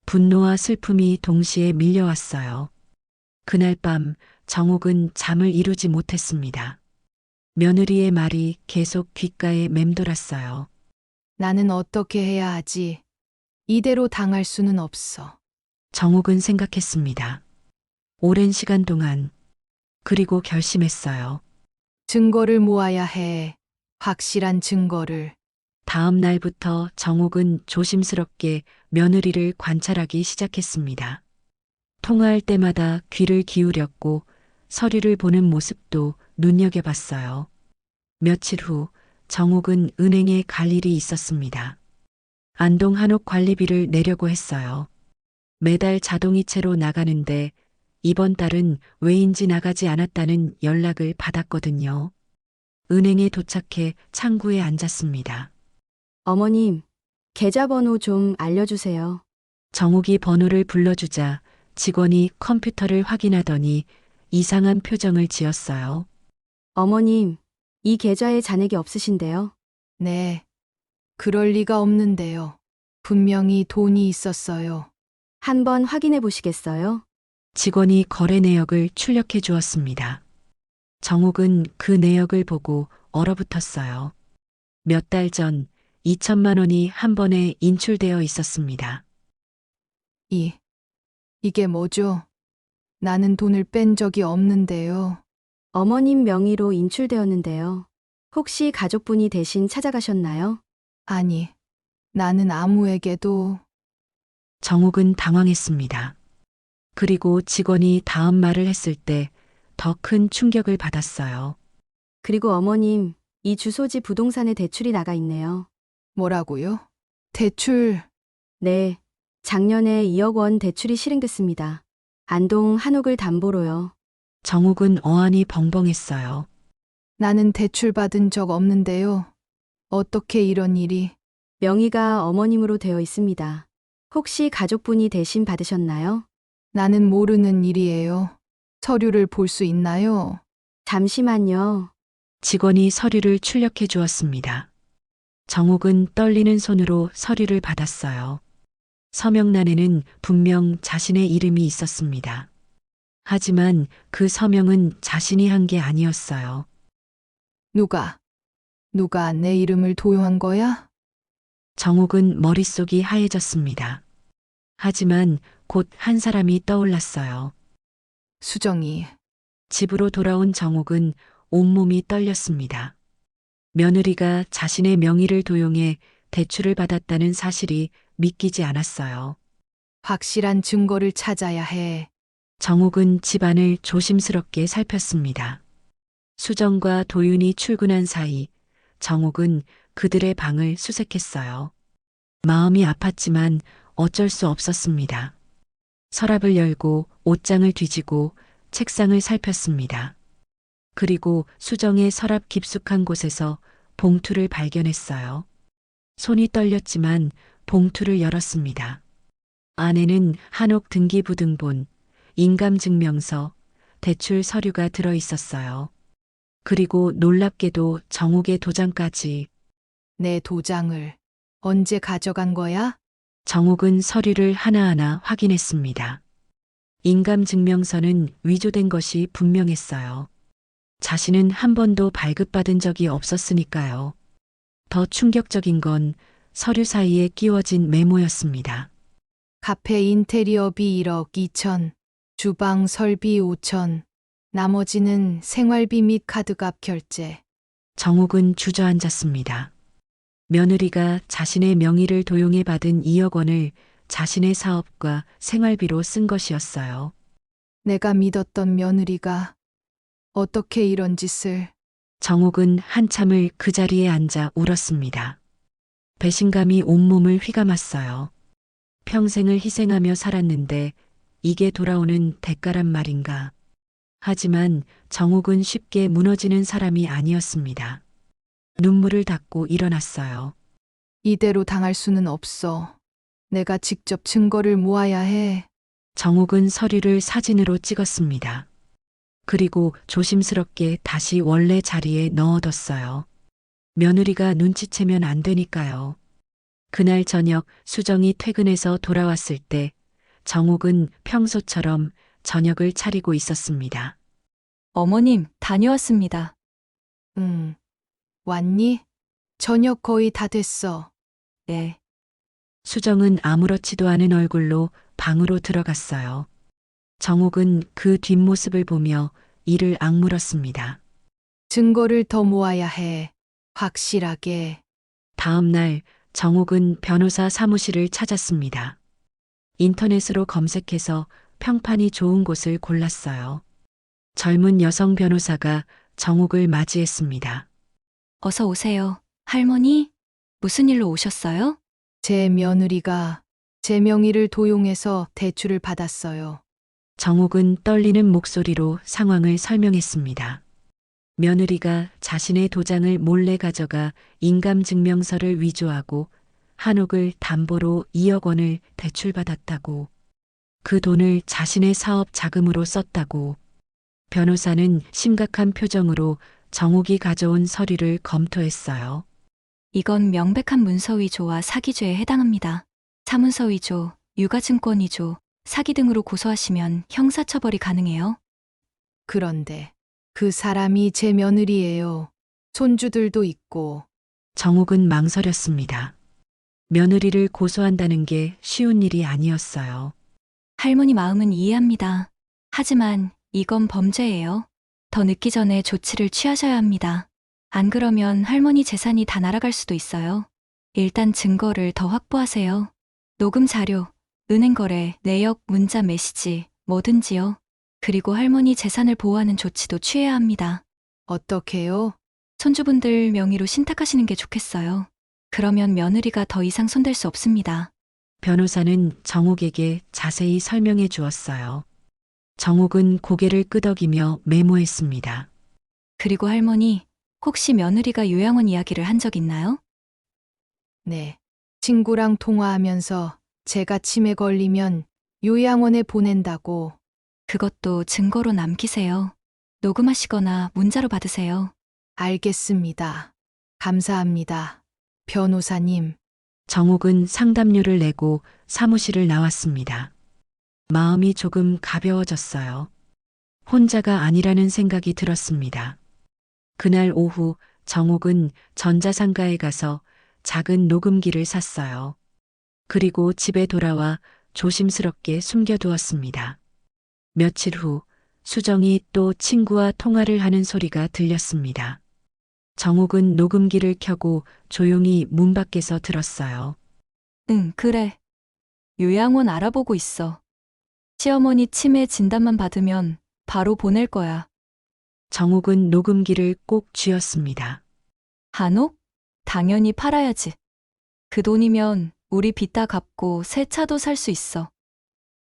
분노와 슬픔이 동시에 밀려왔어요. 그날 밤 정욱은 잠을 이루지 못했습니다. 며느리의 말이 계속 귓가에 맴돌았어요. 나는 어떻게 해야 하지? 이대로 당할 수는 없어. 정욱은 생각했습니다. 오랜 시간 동안. 그리고 결심했어요. 증거를 모아야 해. 확실한 증거를. 다음 날부터 정욱은 조심스럽게 며느리를 관찰하기 시작했습니다. 통화할 때마다 귀를 기울였고 서류를 보는 모습도 눈여겨봤어요. 며칠 후 정욱은 은행에 갈 일이 있었습니다. 안동 한옥 관리비를 내려고 했어요. 매달 자동이체로 나가는데 이번 달은 왜인지 나가지 않았다는 연락을 받았거든요. 은행에 도착해 창구에 앉았습니다. 어머님, 계좌번호 좀 알려주세요. 정욱이 번호를 불러주자 직원이 컴퓨터를 확인하더니 이상한 표정을 지었어요. 어머님, 이 계좌에 잔액이 없으신데요. 네. 그럴 리가 없는데요. 분명히 돈이 있었어요. 한번 확인해 보시겠어요? 직원이 거래 내역을 출력해 주었습니다. 정욱은 그 내역을 보고 얼어붙었어요. 몇 달 전 2천만 원이 한 번에 인출되어 있었습니다. 이게 뭐죠? 나는 돈을 뺀 적이 없는데요. 어머님 명의로 인출되었는데요. 혹시 가족분이 대신 찾아가셨나요? 아니, 나는 아무에게도. 정욱은 당황했습니다. 그리고 직원이 다음 말을 했을 때 더 큰 충격을 받았어요. 그리고 어머님, 이 주소지 부동산에 대출이 나가 있네요. 뭐라고요? 대출. 네, 작년에 2억 원 대출이 실행됐습니다. 안동 한옥을 담보로요. 정욱은 어안이 벙벙했어요. 나는 대출 받은 적 없는데요. 어떻게 이런 일이. 명의가 어머님으로 되어 있습니다. 혹시 가족분이 대신 받으셨나요? 나는 모르는 일이에요. 서류를 볼 수 있나요? 잠시만요. 직원이 서류를 출력해 주었습니다. 정욱은 떨리는 손으로 서류를 받았어요. 서명란에는 분명 자신의 이름이 있었습니다. 하지만 그 서명은 자신이 한 게 아니었어요. 누가 내 이름을 도용한 거야? 정욱은 머릿속이 하얘졌습니다. 하지만 곧 한 사람이 떠올랐어요. 수정이. 집으로 돌아온 정욱은 온몸이 떨렸습니다. 며느리가 자신의 명의를 도용해 대출을 받았다는 사실이 믿기지 않았어요. 확실한 증거를 찾아야 해. 정욱은 집안을 조심스럽게 살폈습니다. 수정과 도윤이 출근한 사이 정욱은 그들의 방을 수색했어요. 마음이 아팠지만 어쩔 수 없었습니다. 서랍을 열고 옷장을 뒤지고 책상을 살폈습니다. 그리고 수정의 서랍 깊숙한 곳에서 봉투를 발견했어요. 손이 떨렸지만 봉투를 열었습니다. 안에는 한옥 등기부등본, 인감증명서, 대출 서류가 들어 있었어요. 그리고 놀랍게도 정욱의 도장까지. 내 도장을 언제 가져간 거야? 정욱은 서류를 하나하나 확인했습니다. 인감증명서는 위조된 것이 분명했어요. 자신은 한 번도 발급받은 적이 없었으니까요. 더 충격적인 건 서류 사이에 끼워진 메모였습니다. 카페 인테리어비 1억 2천, 주방 설비 5천, 나머지는 생활비 및 카드값 결제. 정욱은 주저앉았습니다. 며느리가 자신의 명의를 도용해 받은 2억 원을 자신의 사업과 생활비로 쓴 것이었어요. 내가 믿었던 며느리가 어떻게 이런 짓을. 정욱은 한참을 그 자리에 앉아 울었습니다. 배신감이 온몸을 휘감았어요. 평생을 희생하며 살았는데 이게 돌아오는 대가란 말인가. 하지만 정욱은 쉽게 무너지는 사람이 아니었습니다. 눈물을 닦고 일어났어요. 이대로 당할 수는 없어. 내가 직접 증거를 모아야 해. 정욱은 서류를 사진으로 찍었습니다. 그리고 조심스럽게 다시 원래 자리에 넣어뒀어요. 며느리가 눈치채면 안 되니까요. 그날 저녁 수정이 퇴근해서 돌아왔을 때 정욱은 평소처럼 저녁을 차리고 있었습니다. 어머님, 다녀왔습니다. 응. 왔니? 저녁 거의 다 됐어. 네. 수정은 아무렇지도 않은 얼굴로 방으로 들어갔어요. 정욱은 그 뒷모습을 보며 이를 악물었습니다. 증거를 더 모아야 해. 확실하게. 다음 날 정욱은 변호사 사무실을 찾았습니다. 인터넷으로 검색해서 평판이 좋은 곳을 골랐어요. 젊은 여성 변호사가 정욱을 맞이했습니다. 어서 오세요. 할머니, 무슨 일로 오셨어요? 제 며느리가 제 명의를 도용해서 대출을 받았어요. 정욱은 떨리는 목소리로 상황을 설명했습니다. 며느리가 자신의 도장을 몰래 가져가 인감증명서를 위조하고 한옥을 담보로 2억 원을 대출받았다고. 그 돈을 자신의 사업 자금으로 썼다고. 변호사는 심각한 표정으로 정욱이 가져온 서류를 검토했어요. 이건 명백한 문서 위조와 사기죄에 해당합니다. 사문서 위조, 유가증권 위조, 사기 등으로 고소하시면 형사처벌이 가능해요. 그런데 그 사람이 제 며느리예요. 손주들도 있고. 정욱은 망설였습니다. 며느리를 고소한다는 게 쉬운 일이 아니었어요. 할머니 마음은 이해합니다. 하지만 이건 범죄예요. 더 늦기 전에 조치를 취하셔야 합니다. 안 그러면 할머니 재산이 다 날아갈 수도 있어요. 일단 증거를 더 확보하세요. 녹음 자료, 은행 거래, 내역, 문자, 메시지, 뭐든지요. 그리고 할머니 재산을 보호하는 조치도 취해야 합니다. 어떻게요? 손주분들 명의로 신탁하시는 게 좋겠어요. 그러면 며느리가 더 이상 손댈 수 없습니다. 변호사는 정욱에게 자세히 설명해 주었어요. 정욱은 고개를 끄덕이며 메모했습니다. 그리고 할머니, 혹시 며느리가 요양원 이야기를 한 적 있나요? 네. 친구랑 통화하면서 제가 치매 걸리면 요양원에 보낸다고. 그것도 증거로 남기세요. 녹음하시거나 문자로 받으세요. 알겠습니다. 감사합니다. 변호사님. 정욱은 상담료를 내고 사무실을 나왔습니다. 마음이 조금 가벼워졌어요. 혼자가 아니라는 생각이 들었습니다. 그날 오후 정욱은 전자상가에 가서 작은 녹음기를 샀어요. 그리고 집에 돌아와 조심스럽게 숨겨두었습니다. 며칠 후 수정이 또 친구와 통화를 하는 소리가 들렸습니다. 정욱은 녹음기를 켜고 조용히 문 밖에서 들었어요. 응, 그래. 요양원 알아보고 있어. 시어머니 치매 진단만 받으면 바로 보낼 거야. 정욱은 녹음기를 꼭 쥐었습니다. 한옥? 당연히 팔아야지. 그 돈이면 우리 빚 다 갚고 새 차도 살 수 있어.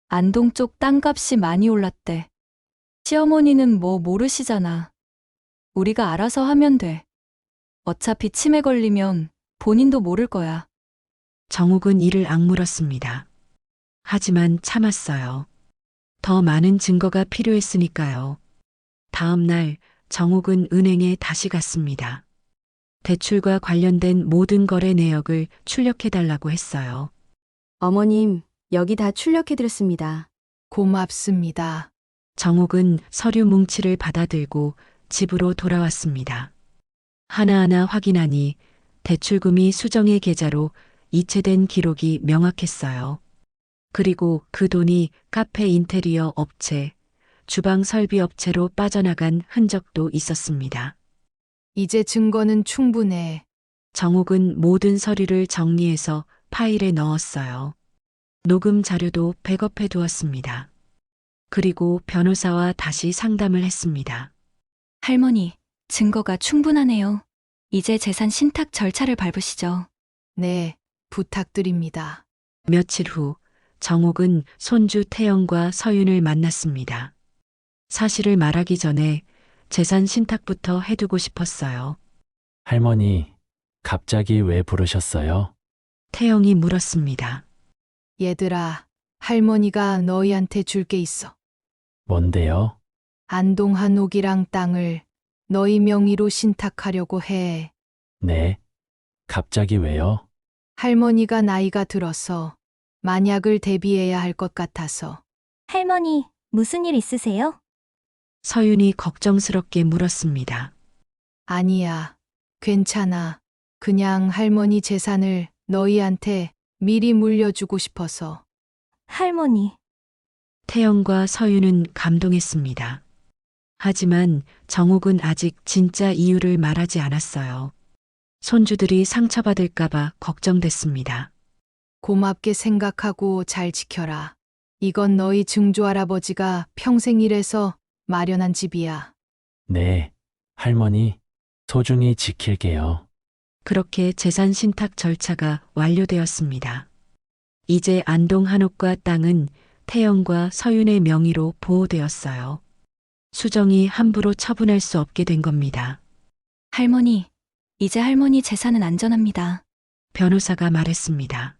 안동 쪽 땅값이 많이 올랐대. 시어머니는 뭐 모르시잖아. 우리가 알아서 하면 돼. 어차피 치매 걸리면 본인도 모를 거야. 정욱은 이를 악물었습니다. 하지만 참았어요. 더 많은 증거가 필요했으니까요. 다음 날 정욱은 은행에 다시 갔습니다. 대출과 관련된 모든 거래 내역을 출력해달라고 했어요. 어머님, 여기 다 출력해드렸습니다. 고맙습니다. 정욱은 서류 뭉치를 받아들고 집으로 돌아왔습니다. 하나하나 확인하니 대출금이 수정의 계좌로 이체된 기록이 명확했어요. 그리고 그 돈이 카페 인테리어 업체, 주방 설비 업체로 빠져나간 흔적도 있었습니다. 이제 증거는 충분해. 정옥은 모든 서류를 정리해서 파일에 넣었어요. 녹음 자료도 백업해 두었습니다. 그리고 변호사와 다시 상담을 했습니다. 할머니, 증거가 충분하네요. 이제 재산 신탁 절차를 밟으시죠. 네, 부탁드립니다. 며칠 후 정옥은 손주 태영과 서윤을 만났습니다. 사실을 말하기 전에 재산 신탁부터 해두고 싶었어요. 할머니, 갑자기 왜 부르셨어요? 태영이 물었습니다. 얘들아, 할머니가 너희한테 줄 게 있어. 뭔데요? 안동 한옥이랑 땅을 너희 명의로 신탁하려고 해. 네. 갑자기 왜요? 할머니가 나이가 들어서 만약을 대비해야 할 것 같아서. 할머니, 무슨 일 있으세요? 서윤이 걱정스럽게 물었습니다. 아니야, 괜찮아. 그냥 할머니 재산을 너희한테 미리 물려주고 싶어서. 할머니, 태영과 서윤은 감동했습니다. 하지만 정옥은 아직 진짜 이유를 말하지 않았어요. 손주들이 상처받을까봐 걱정됐습니다. 고맙게 생각하고 잘 지켜라. 이건 너희 증조할아버지가 평생 일해서 마련한 집이야. 네. 할머니, 소중히 지킬게요. 그렇게 재산 신탁 절차가 완료되었습니다. 이제 안동 한옥과 땅은 태영과 서윤의 명의로 보호되었어요. 수정이 함부로 처분할 수 없게 된 겁니다. 할머니, 이제 할머니 재산은 안전합니다. 변호사가 말했습니다.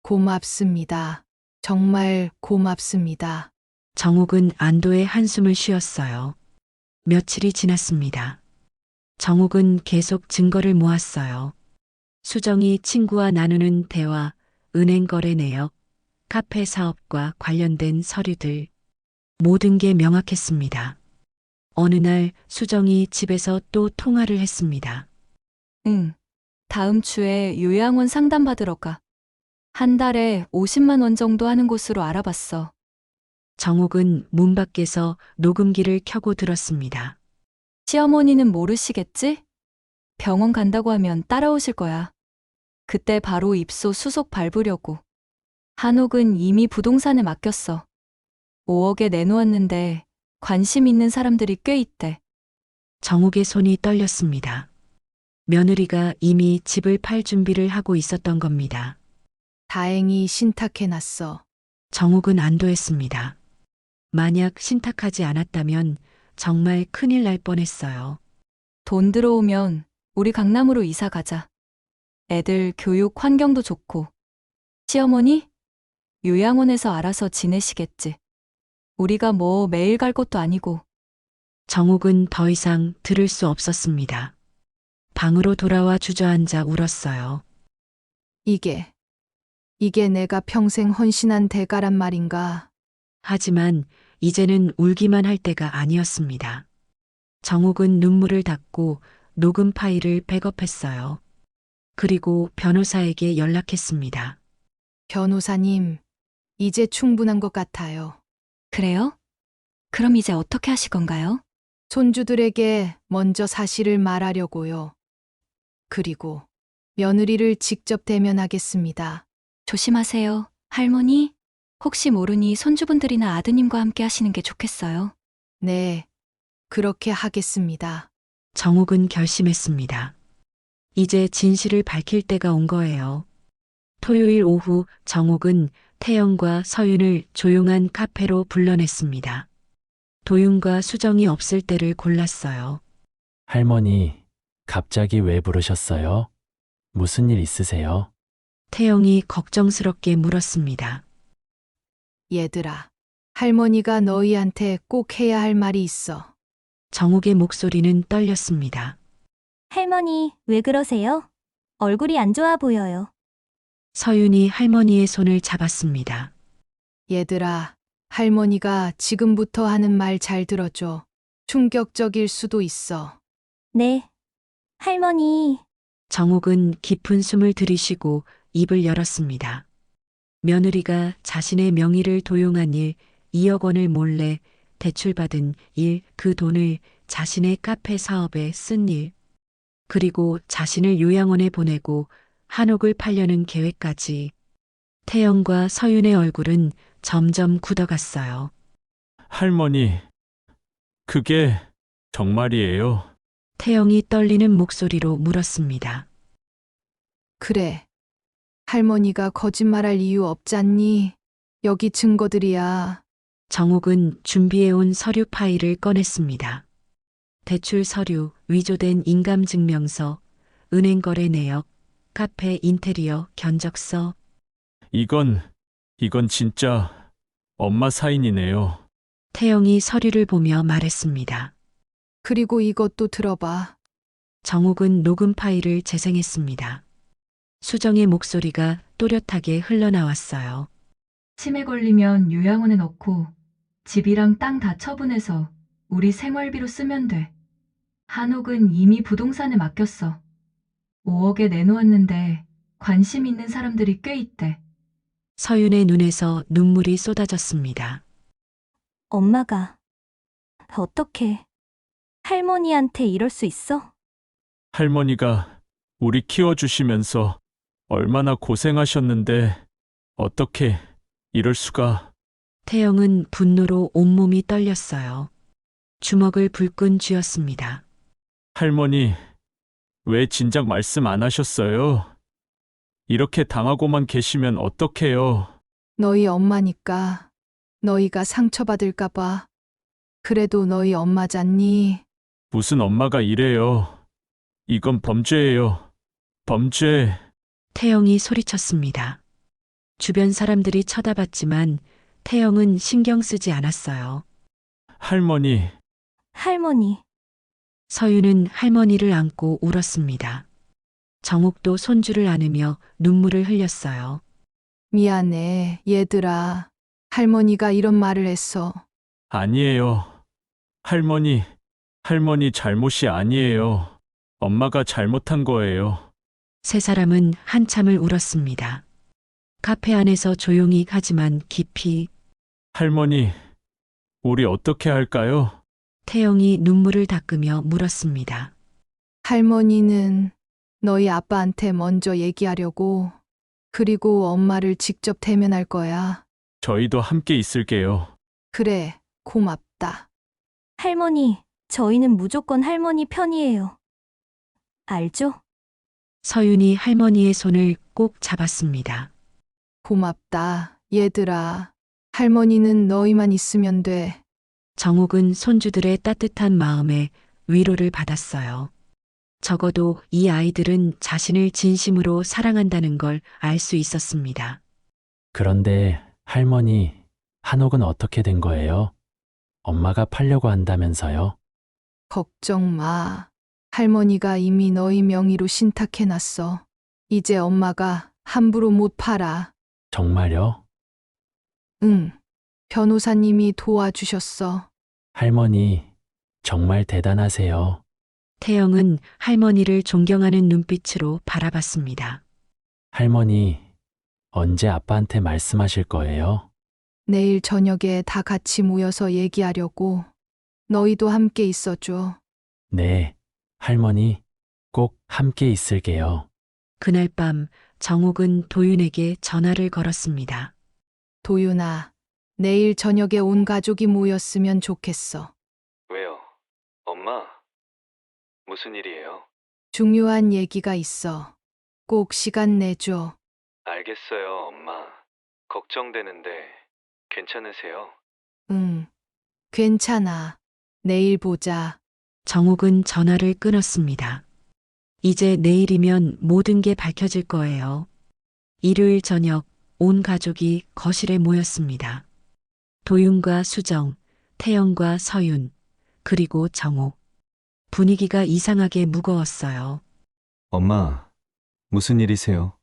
고맙습니다. 정말 고맙습니다. 정옥은 안도의 한숨을 쉬었어요. 며칠이 지났습니다. 정옥은 계속 증거를 모았어요. 수정이 친구와 나누는 대화, 은행 거래 내역, 카페 사업과 관련된 서류들, 모든 게 명확했습니다. 어느 날 수정이 집에서 또 통화를 했습니다. 응. 다음 주에 요양원 상담받으러 가. 한 달에 50만 원 정도 하는 곳으로 알아봤어. 정옥은 문 밖에서 녹음기를 켜고 들었습니다. 시어머니는 모르시겠지? 병원 간다고 하면 따라오실 거야. 그때 바로 입소 수속 밟으려고. 한옥은 이미 부동산에 맡겼어. 5억에 내놓았는데 관심 있는 사람들이 꽤 있대. 정옥의 손이 떨렸습니다. 며느리가 이미 집을 팔 준비를 하고 있었던 겁니다. 다행히 신탁해놨어. 정옥은 안도했습니다. 만약 신탁하지 않았다면 정말 큰일 날 뻔했어요. 돈 들어오면 우리 강남으로 이사 가자. 애들 교육 환경도 좋고. 시어머니? 요양원에서 알아서 지내시겠지. 우리가 뭐 매일 갈 것도 아니고. 정옥은 더 이상 들을 수 없었습니다. 방으로 돌아와 주저앉아 울었어요. 이게 내가 평생 헌신한 대가란 말인가? 하지만 이제는 울기만 할 때가 아니었습니다. 정옥은 눈물을 닦고 녹음 파일을 백업했어요. 그리고 변호사에게 연락했습니다. 변호사님, 이제 충분한 것 같아요. 그래요? 그럼 이제 어떻게 하실 건가요? 손주들에게 먼저 사실을 말하려고요. 그리고 며느리를 직접 대면하겠습니다. 조심하세요. 할머니? 혹시 모르니 손주분들이나 아드님과 함께 하시는 게 좋겠어요. 네, 그렇게 하겠습니다. 정옥은 결심했습니다. 이제 진실을 밝힐 때가 온 거예요. 토요일 오후 정옥은 태영과 서윤을 조용한 카페로 불러냈습니다. 도윤과 수정이 없을 때를 골랐어요. 할머니, 갑자기 왜 부르셨어요? 무슨 일 있으세요? 태영이 걱정스럽게 물었습니다. 얘들아, 할머니가 너희한테 꼭 해야 할 말이 있어. 정옥의 목소리는 떨렸습니다. 할머니, 왜 그러세요? 얼굴이 안 좋아 보여요. 서윤이 할머니의 손을 잡았습니다. 얘들아, 할머니가 지금부터 하는 말 잘 들어줘. 충격적일 수도 있어. 네. 할머니, 정옥은 깊은 숨을 들이쉬고 입을 열었습니다. 며느리가 자신의 명의를 도용한 일 2억 원을 몰래 대출받은 일, 그 돈을 자신의 카페 사업에 쓴 일, 그리고 자신을 요양원에 보내고 한옥을 팔려는 계획까지. 태영과 서윤의 얼굴은 점점 굳어갔어요. 할머니, 그게 정말이에요? 태영이 떨리는 목소리로 물었습니다. 그래. 할머니가 거짓말할 이유 없잖니. 여기 증거들이야. 정옥은 준비해온 서류 파일을 꺼냈습니다. 대출 서류, 위조된 인감증명서, 은행거래 내역, 카페 인테리어 견적서. 이건 진짜 엄마 사인이네요. 태영이 서류를 보며 말했습니다. 그리고 이것도 들어봐. 정옥은 녹음 파일을 재생했습니다. 수정의 목소리가 또렷하게 흘러나왔어요. 치매 걸리면 요양원에 넣고 집이랑 땅 다 처분해서 우리 생활비로 쓰면 돼. 한옥은 이미 부동산에 맡겼어. 5억에 내놓았는데 관심 있는 사람들이 꽤 있대. 서윤의 눈에서 눈물이 쏟아졌습니다. 엄마가 어떻게 할머니한테 이럴 수 있어? 할머니가 우리 키워주시면서 얼마나 고생하셨는데 어떻게 이럴 수가. 태영은 분노로 온몸이 떨렸어요. 주먹을 불끈 쥐었습니다. 할머니, 왜 진작 말씀 안 하셨어요? 이렇게 당하고만 계시면 어떡해요? 너희 엄마니까 너희가 상처받을까봐. 그래도 너희 엄마잖니. 무슨 엄마가 이래요? 이건 범죄예요. 범죄. 태영이 소리쳤습니다. 주변 사람들이 쳐다봤지만 태영은 신경 쓰지 않았어요. 할머니, 할머니, 서윤은 할머니를 안고 울었습니다. 정옥도 손주를 안으며 눈물을 흘렸어요. 미안해, 얘들아. 할머니가 이런 말을 했어. 아니에요. 할머니 잘못이 아니에요. 엄마가 잘못한 거예요. 세 사람은 한참을 울었습니다. 카페 안에서 조용히 하지만 깊이. 할머니, 우리 어떻게 할까요? 태영이 눈물을 닦으며 물었습니다. 할머니는 너희 아빠한테 먼저 얘기하려고. 그리고 엄마를 직접 대면할 거야. 저희도 함께 있을게요. 그래, 고맙다. 할머니, 저희는 무조건 할머니 편이에요. 알죠? 서윤이 할머니의 손을 꼭 잡았습니다. 고맙다, 얘들아. 할머니는 너희만 있으면 돼. 정옥은 손주들의 따뜻한 마음에 위로를 받았어요. 적어도 이 아이들은 자신을 진심으로 사랑한다는 걸 알 수 있었습니다. 그런데 할머니, 한옥은 어떻게 된 거예요? 엄마가 팔려고 한다면서요? 걱정 마. 할머니가 이미 너희 명의로 신탁해놨어. 이제 엄마가 함부로 못 팔아. 정말요? 응. 변호사님이 도와주셨어. 할머니, 정말 대단하세요. 태영은 할머니를 존경하는 눈빛으로 바라봤습니다. 할머니, 언제 아빠한테 말씀하실 거예요? 내일 저녁에 다 같이 모여서 얘기하려고. 너희도 함께 있어줘. 네, 할머니, 꼭 함께 있을게요. 그날 밤 정옥은 도윤에게 전화를 걸었습니다. 도윤아, 내일 저녁에 온 가족이 모였으면 좋겠어. 왜요? 엄마? 무슨 일이에요? 중요한 얘기가 있어. 꼭 시간 내줘. 알겠어요, 엄마. 걱정되는데 괜찮으세요? 응. 괜찮아. 내일 보자. 정옥은 전화를 끊었습니다. 이제 내일이면 모든 게 밝혀질 거예요. 일요일 저녁 온 가족이 거실에 모였습니다. 도윤과 수정, 태영과 서윤, 그리고 정옥. 분위기가 이상하게 무거웠어요. 엄마, 무슨 일이세요?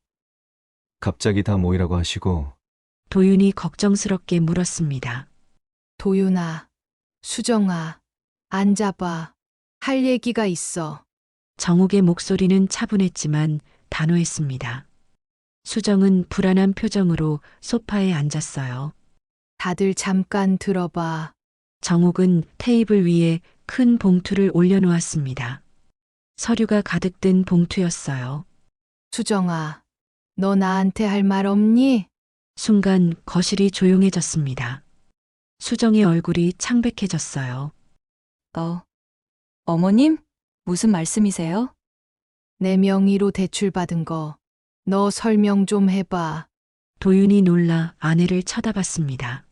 갑자기 다 모이라고 하시고. 도윤이 걱정스럽게 물었습니다. 도윤아, 수정아, 앉아봐. 할 얘기가 있어. 정옥의 목소리는 차분했지만 단호했습니다. 수정은 불안한 표정으로 소파에 앉았어요. 다들 잠깐 들어봐. 정옥은 테이블 위에 큰 봉투를 올려놓았습니다. 서류가 가득 든 봉투였어요. 수정아, 너 나한테 할 말 없니? 순간 거실이 조용해졌습니다. 수정의 얼굴이 창백해졌어요. 어머님? 무슨 말씀이세요? 내 명의로 대출받은 거, 너 설명 좀 해봐. 도윤이 놀라 아내를 쳐다봤습니다.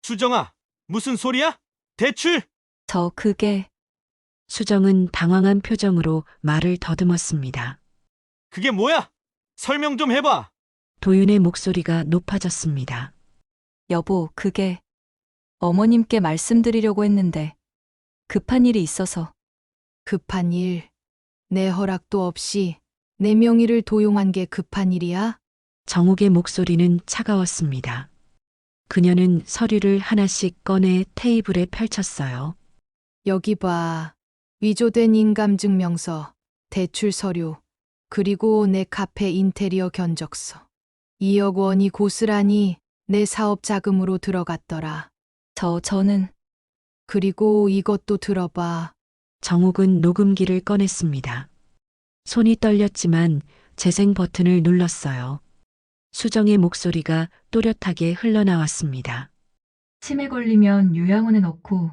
수정아, 무슨 소리야? 대출? 그게 수정은 당황한 표정으로 말을 더듬었습니다. 그게 뭐야? 설명 좀 해봐. 도윤의 목소리가 높아졌습니다. 여보, 그게 어머님께 말씀드리려고 했는데 급한 일이 있어서. 급한 일. 내 허락도 없이 내 명의를 도용한 게 급한 일이야? 정옥의 목소리는 차가웠습니다. 그녀는 서류를 하나씩 꺼내 테이블에 펼쳤어요. 여기 봐. 위조된 인감증명서, 대출 서류, 그리고 내 카페 인테리어 견적서. 2억 원이 고스란히 내 사업 자금으로 들어갔더라. 저는 그리고 이것도 들어봐. 정옥은 녹음기를 꺼냈습니다. 손이 떨렸지만 재생 버튼을 눌렀어요. 수정의 목소리가 또렷하게 흘러나왔습니다. 치매 걸리면 요양원에 넣고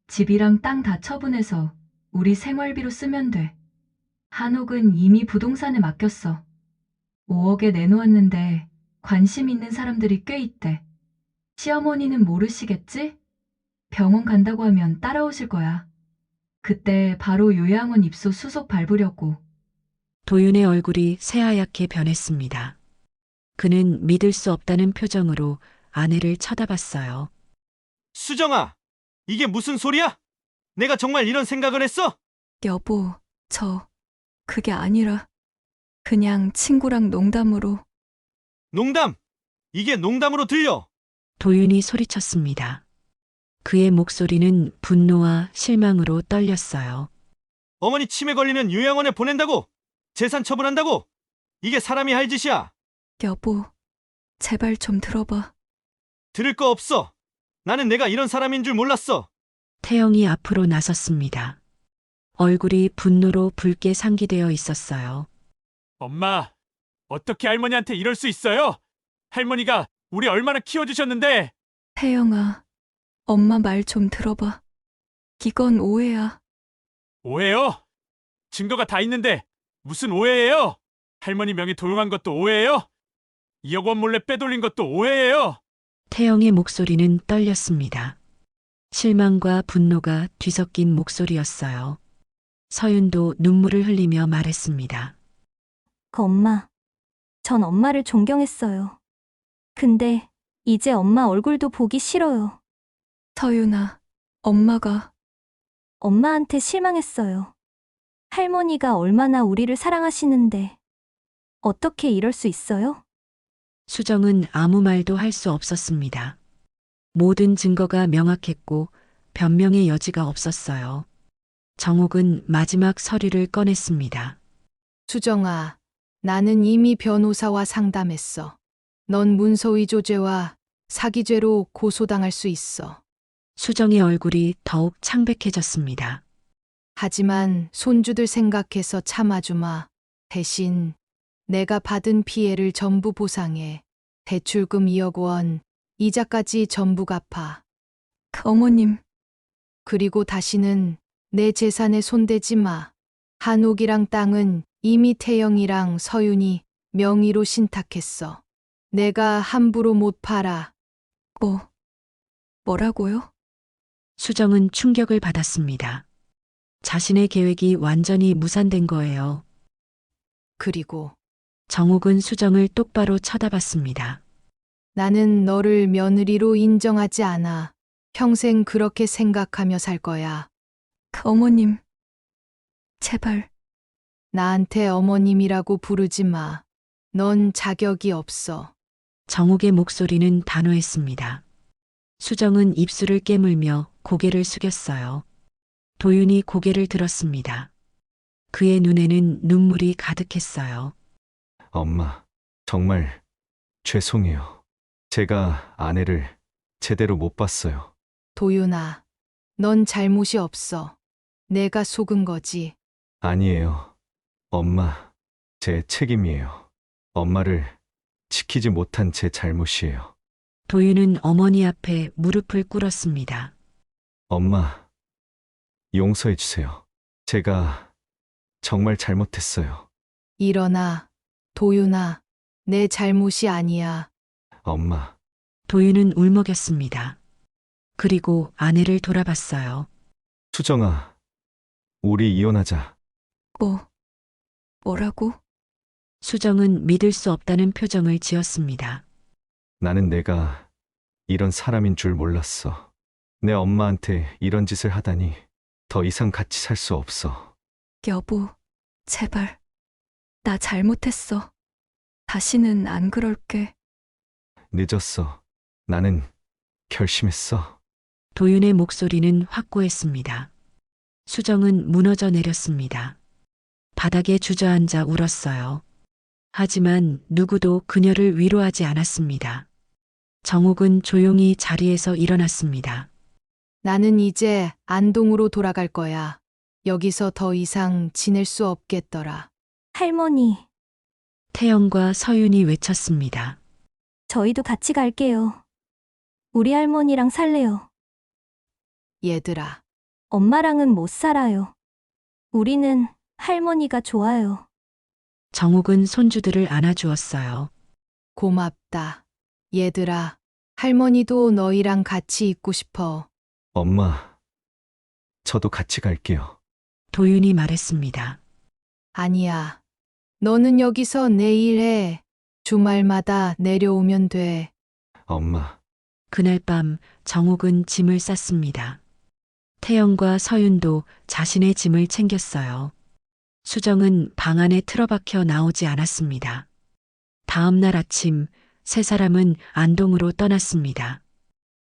집이랑 땅 다 처분해서 우리 생활비로 쓰면 돼. 한옥은 이미 부동산에 맡겼어. 5억에 내놓았는데 관심 있는 사람들이 꽤 있대. 시어머니는 모르시겠지? 병원 간다고 하면 따라오실 거야. 그때 바로 요양원 입소 수속 밟으려고. 도윤의 얼굴이 새하얗게 변했습니다. 그는 믿을 수 없다는 표정으로 아내를 쳐다봤어요. 수정아, 이게 무슨 소리야? 내가 정말 이런 생각을 했어? 여보, 그게 아니라 그냥 친구랑 농담으로. 농담! 이게 농담으로 들려! 도윤이 소리쳤습니다. 그의 목소리는 분노와 실망으로 떨렸어요. 어머니 치매 걸리면 요양원에 보낸다고! 재산 처분한다고! 이게 사람이 할 짓이야! 여보, 제발 좀 들어봐. 들을 거 없어! 나는 내가 이런 사람인 줄 몰랐어! 태영이 앞으로 나섰습니다. 얼굴이 분노로 붉게 상기되어 있었어요. 엄마, 어떻게 할머니한테 이럴 수 있어요? 할머니가 우리 얼마나 키워주셨는데. 태영아, 엄마 말 좀 들어봐. 이건 오해야. 오해요? 증거가 다 있는데 무슨 오해예요? 할머니 명의 도용한 것도 오해예요? 2억 원 몰래 빼돌린 것도 오해예요? 태영의 목소리는 떨렸습니다. 실망과 분노가 뒤섞인 목소리였어요. 서윤도 눈물을 흘리며 말했습니다. 엄마. 전 엄마를 존경했어요. 근데 이제 엄마 얼굴도 보기 싫어요. 서윤아, 엄마가. 엄마한테 실망했어요. 할머니가 얼마나 우리를 사랑하시는데 어떻게 이럴 수 있어요? 수정은 아무 말도 할 수 없었습니다. 모든 증거가 명확했고 변명의 여지가 없었어요. 정옥은 마지막 서류를 꺼냈습니다. 수정아, 나는 이미 변호사와 상담했어. 넌 문서위조죄와 사기죄로 고소당할 수 있어. 수정의 얼굴이 더욱 창백해졌습니다. 하지만 손주들 생각해서 참아주마. 대신 내가 받은 피해를 전부 보상해. 대출금 2억 원, 이자까지 전부 갚아. 어머님. 그리고 다시는 내 재산에 손대지 마. 한옥이랑 땅은 이미 태영이랑 서윤이 명의로 신탁했어. 내가 함부로 못 팔아. 뭐라고요? 수정은 충격을 받았습니다. 자신의 계획이 완전히 무산된 거예요. 그리고 정옥은 수정을 똑바로 쳐다봤습니다. 나는 너를 며느리로 인정하지 않아. 평생 그렇게 생각하며 살 거야. 어머님. 제발. 나한테 어머님이라고 부르지 마. 넌 자격이 없어. 정옥의 목소리는 단호했습니다. 수정은 입술을 깨물며 고개를 숙였어요. 도윤이 고개를 들었습니다. 그의 눈에는 눈물이 가득했어요. 엄마, 정말 죄송해요. 제가 아내를 제대로 못 봤어요. 도윤아, 넌 잘못이 없어. 내가 속은 거지. 아니에요. 엄마, 제 책임이에요. 엄마를 지키지 못한 제 잘못이에요. 도윤은 어머니 앞에 무릎을 꿇었습니다. 엄마, 용서해 주세요. 제가 정말 잘못했어요. 일어나, 도윤아. 내 잘못이 아니야. 엄마, 도윤은 울먹였습니다. 그리고 아내를 돌아봤어요. 수정아, 우리 이혼하자. 뭐라고? 수정은 믿을 수 없다는 표정을 지었습니다. 나는 내가 이런 사람인 줄 몰랐어. 내 엄마한테 이런 짓을 하다니 더 이상 같이 살 수 없어. 여보, 제발. 나 잘못했어. 다시는 안 그럴게. 늦었어. 나는 결심했어. 도윤의 목소리는 확고했습니다. 수정은 무너져 내렸습니다. 바닥에 주저앉아 울었어요. 하지만 누구도 그녀를 위로하지 않았습니다. 정옥은 조용히 자리에서 일어났습니다. 나는 이제 안동으로 돌아갈 거야. 여기서 더 이상 지낼 수 없겠더라. 할머니, 태영과 서윤이 외쳤습니다. 저희도 같이 갈게요. 우리 할머니랑 살래요. 얘들아, 엄마랑은 못 살아요. 우리는 할머니가 좋아요. 정옥은 손주들을 안아주었어요. 고맙다. 얘들아, 할머니도 너희랑 같이 있고 싶어. 엄마, 저도 같이 갈게요. 도윤이 말했습니다. 아니야. 너는 여기서 내일 해. 주말마다 내려오면 돼. 엄마, 그날 밤 정옥은 짐을 쌌습니다. 태영과 서윤도 자신의 짐을 챙겼어요. 수정은 방 안에 틀어박혀 나오지 않았습니다. 다음 날 아침 세 사람은 안동으로 떠났습니다.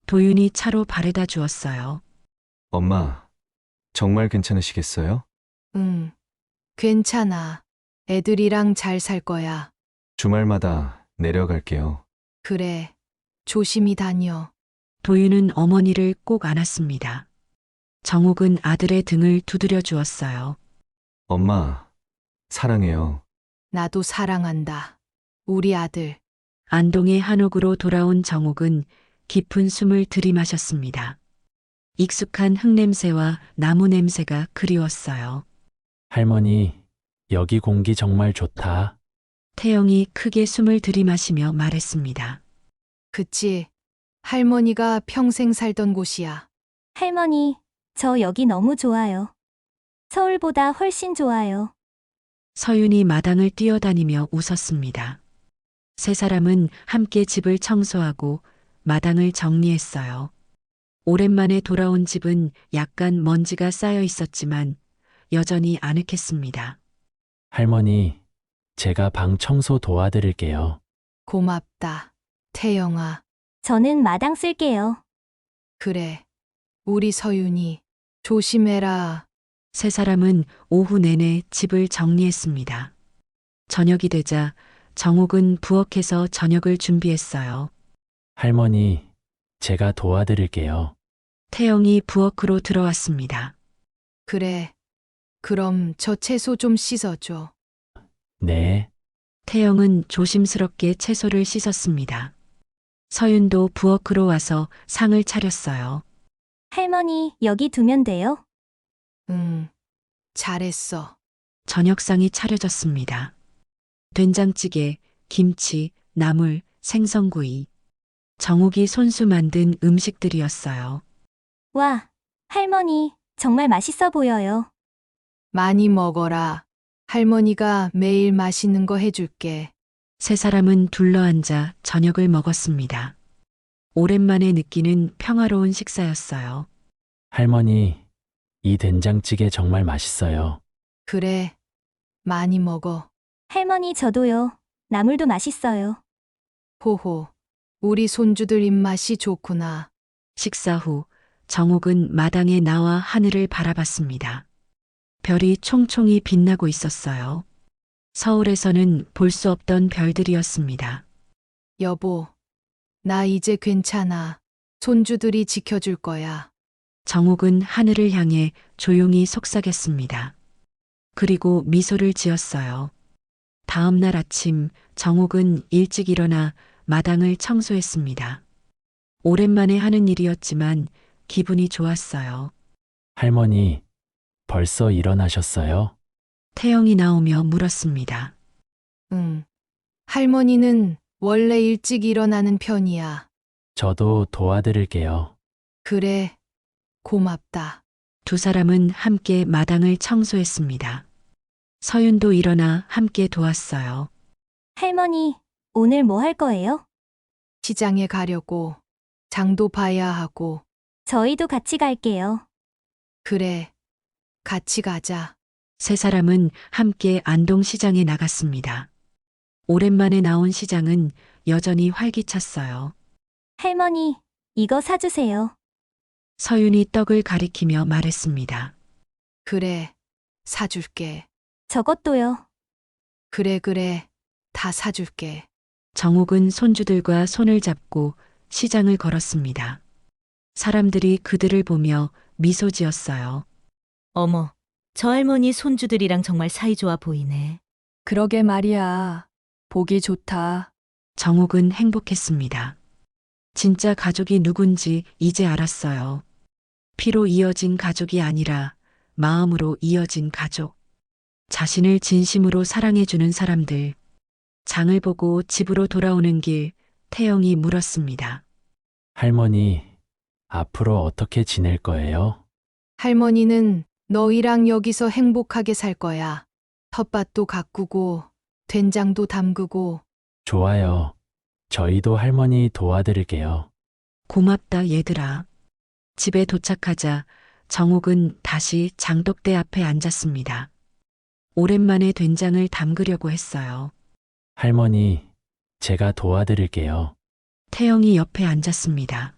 도윤이 차로 바래다 주었어요. 엄마, 정말 괜찮으시겠어요? 응. 괜찮아. 애들이랑 잘 살 거야. 주말마다 내려갈게요. 그래. 조심히 다녀. 도윤은 어머니를 꼭 안았습니다. 정옥은 아들의 등을 두드려 주었어요. 엄마, 사랑해요. 나도 사랑한다. 우리 아들. 안동의 한옥으로 돌아온 정옥은 깊은 숨을 들이마셨습니다. 익숙한 흙냄새와 나무 냄새가 그리웠어요. 할머니, 여기 공기 정말 좋다. 태영이 크게 숨을 들이마시며 말했습니다. 그치. 할머니가 평생 살던 곳이야. 할머니, 저 여기 너무 좋아요. 서울보다 훨씬 좋아요. 서윤이 마당을 뛰어다니며 웃었습니다. 세 사람은 함께 집을 청소하고 마당을 정리했어요. 오랜만에 돌아온 집은 약간 먼지가 쌓여 있었지만 여전히 아늑했습니다. 할머니, 제가 방 청소 도와드릴게요. 고맙다. 태영아. 저는 마당 쓸게요. 그래. 우리 서윤이. 조심해라. 세 사람은 오후 내내 집을 정리했습니다. 저녁이 되자 정옥은 부엌에서 저녁을 준비했어요. 할머니, 제가 도와드릴게요. 태영이 부엌으로 들어왔습니다. 그래. 그럼 저 채소 좀 씻어줘. 네, 태영은 조심스럽게 채소를 씻었습니다. 서윤도 부엌으로 와서 상을 차렸어요. 할머니, 여기 두면 돼요? 응. 잘했어. 저녁상이 차려졌습니다. 된장찌개, 김치, 나물, 생선구이. 정옥이 손수 만든 음식들이었어요. 와, 할머니, 정말 맛있어 보여요. 많이 먹어라. 할머니가 매일 맛있는 거 해줄게. 세 사람은 둘러앉아 저녁을 먹었습니다. 오랜만에 느끼는 평화로운 식사였어요. 할머니, 이 된장찌개 정말 맛있어요. 그래. 많이 먹어. 할머니, 저도요. 나물도 맛있어요. 호호. 우리 손주들 입맛이 좋구나. 식사 후 정옥은 마당에 나와 하늘을 바라봤습니다. 별이 총총히 빛나고 있었어요. 서울에서는 볼 수 없던 별들이었습니다. 여보, 나 이제 괜찮아. 손주들이 지켜줄 거야. 정옥은 하늘을 향해 조용히 속삭였습니다. 그리고 미소를 지었어요. 다음 날 아침 정옥은 일찍 일어나 마당을 청소했습니다. 오랜만에 하는 일이었지만 기분이 좋았어요. 할머니, 벌써 일어나셨어요? 태영이 나오며 물었습니다. 응. 할머니는 원래 일찍 일어나는 편이야. 저도 도와드릴게요. 그래. 고맙다. 두 사람은 함께 마당을 청소했습니다. 서윤도 일어나 함께 도왔어요. 할머니, 오늘 뭐 할 거예요? 시장에 가려고. 장도 봐야 하고. 저희도 같이 갈게요. 그래. 같이 가자. 세 사람은 함께 안동시장에 나갔습니다. 오랜만에 나온 시장은 여전히 활기찼어요. 할머니, 이거 사주세요. 서윤이 떡을 가리키며 말했습니다. 그래. 사줄게. 저것도요. 그래. 다 사줄게. 정옥은 손주들과 손을 잡고 시장을 걸었습니다. 사람들이 그들을 보며 미소 지었어요. 어머, 저 할머니 손주들이랑 정말 사이좋아 보이네. 그러게 말이야. 보기 좋다. 정옥은 행복했습니다. 진짜 가족이 누군지 이제 알았어요. 피로 이어진 가족이 아니라 마음으로 이어진 가족. 자신을 진심으로 사랑해주는 사람들. 장을 보고 집으로 돌아오는 길, 태영이 물었습니다. 할머니, 앞으로 어떻게 지낼 거예요? 할머니는 너희랑 여기서 행복하게 살 거야. 텃밭도 가꾸고, 된장도 담그고. 좋아요. 저희도 할머니 도와드릴게요. 고맙다 얘들아. 집에 도착하자 정옥은 다시 장독대 앞에 앉았습니다. 오랜만에 된장을 담그려고 했어요. 할머니, 제가 도와드릴게요. 태영이 옆에 앉았습니다.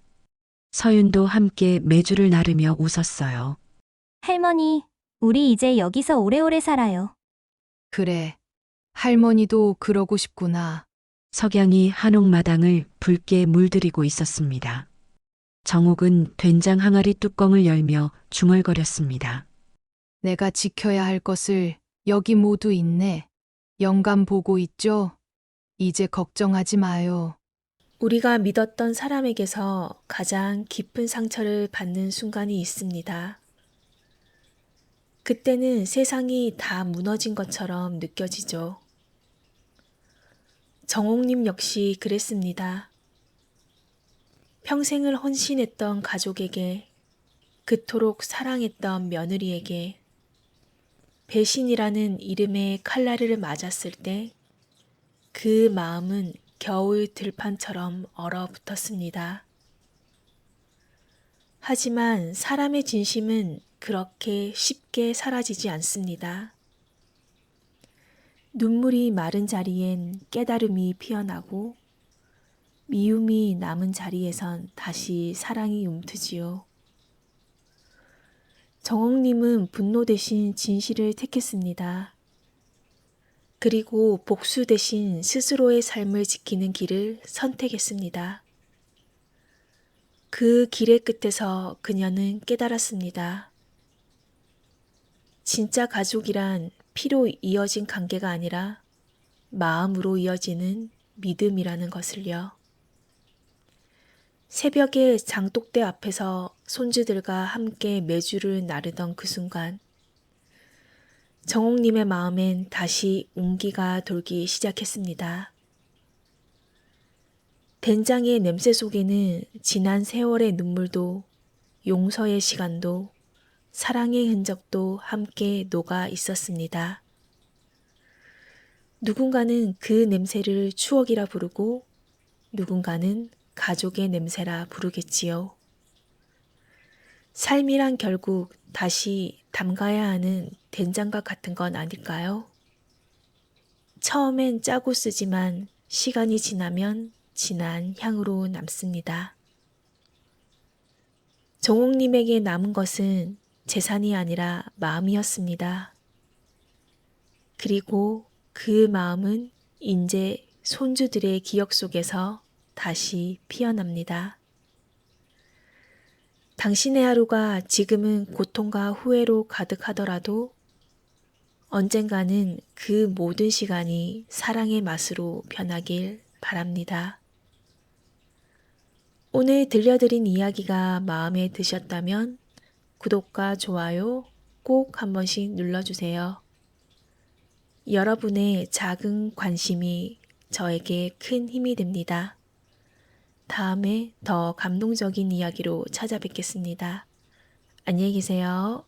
서윤도 함께 메주를 나르며 웃었어요. 할머니, 우리 이제 여기서 오래오래 살아요. 그래. 할머니도 그러고 싶구나. 석양이 한옥마당을 붉게 물들이고 있었습니다. 정옥은 된장 항아리 뚜껑을 열며 중얼거렸습니다. 내가 지켜야 할 것을 여기 모두 있네. 영감 보고 있죠? 이제 걱정하지 마요. 우리가 믿었던 사람에게서 가장 깊은 상처를 받는 순간이 있습니다. 그때는 세상이 다 무너진 것처럼 느껴지죠. 정옥님 역시 그랬습니다. 평생을 헌신했던 가족에게, 그토록 사랑했던 며느리에게 배신이라는 이름의 칼날을 맞았을 때 그 마음은 겨울 들판처럼 얼어붙었습니다. 하지만 사람의 진심은 그렇게 쉽게 사라지지 않습니다. 눈물이 마른 자리엔 깨달음이 피어나고 미움이 남은 자리에선 다시 사랑이 움트지요. 정옥님은 분노 대신 진실을 택했습니다. 그리고 복수 대신 스스로의 삶을 지키는 길을 선택했습니다. 그 길의 끝에서 그녀는 깨달았습니다. 진짜 가족이란 피로 이어진 관계가 아니라 마음으로 이어지는 믿음이라는 것을요. 새벽에 장독대 앞에서 손주들과 함께 메주를 나르던 그 순간, 정옥님의 마음엔 다시 온기가 돌기 시작했습니다. 된장의 냄새 속에는 지난 세월의 눈물도, 용서의 시간도, 사랑의 흔적도 함께 녹아 있었습니다. 누군가는 그 냄새를 추억이라 부르고 누군가는 가족의 냄새라 부르겠지요. 삶이란 결국 다시 담가야 하는 된장과 같은 건 아닐까요? 처음엔 짜고 쓰지만 시간이 지나면 진한 향으로 남습니다. 정옥님에게 남은 것은 재산이 아니라 마음이었습니다. 그리고 그 마음은 이제 손주들의 기억 속에서 다시 피어납니다. 당신의 하루가 지금은 고통과 후회로 가득하더라도 언젠가는 그 모든 시간이 사랑의 맛으로 변하길 바랍니다. 오늘 들려드린 이야기가 마음에 드셨다면 구독과 좋아요 꼭 한 번씩 눌러주세요. 여러분의 작은 관심이 저에게 큰 힘이 됩니다. 다음에 더 감동적인 이야기로 찾아뵙겠습니다. 안녕히 계세요.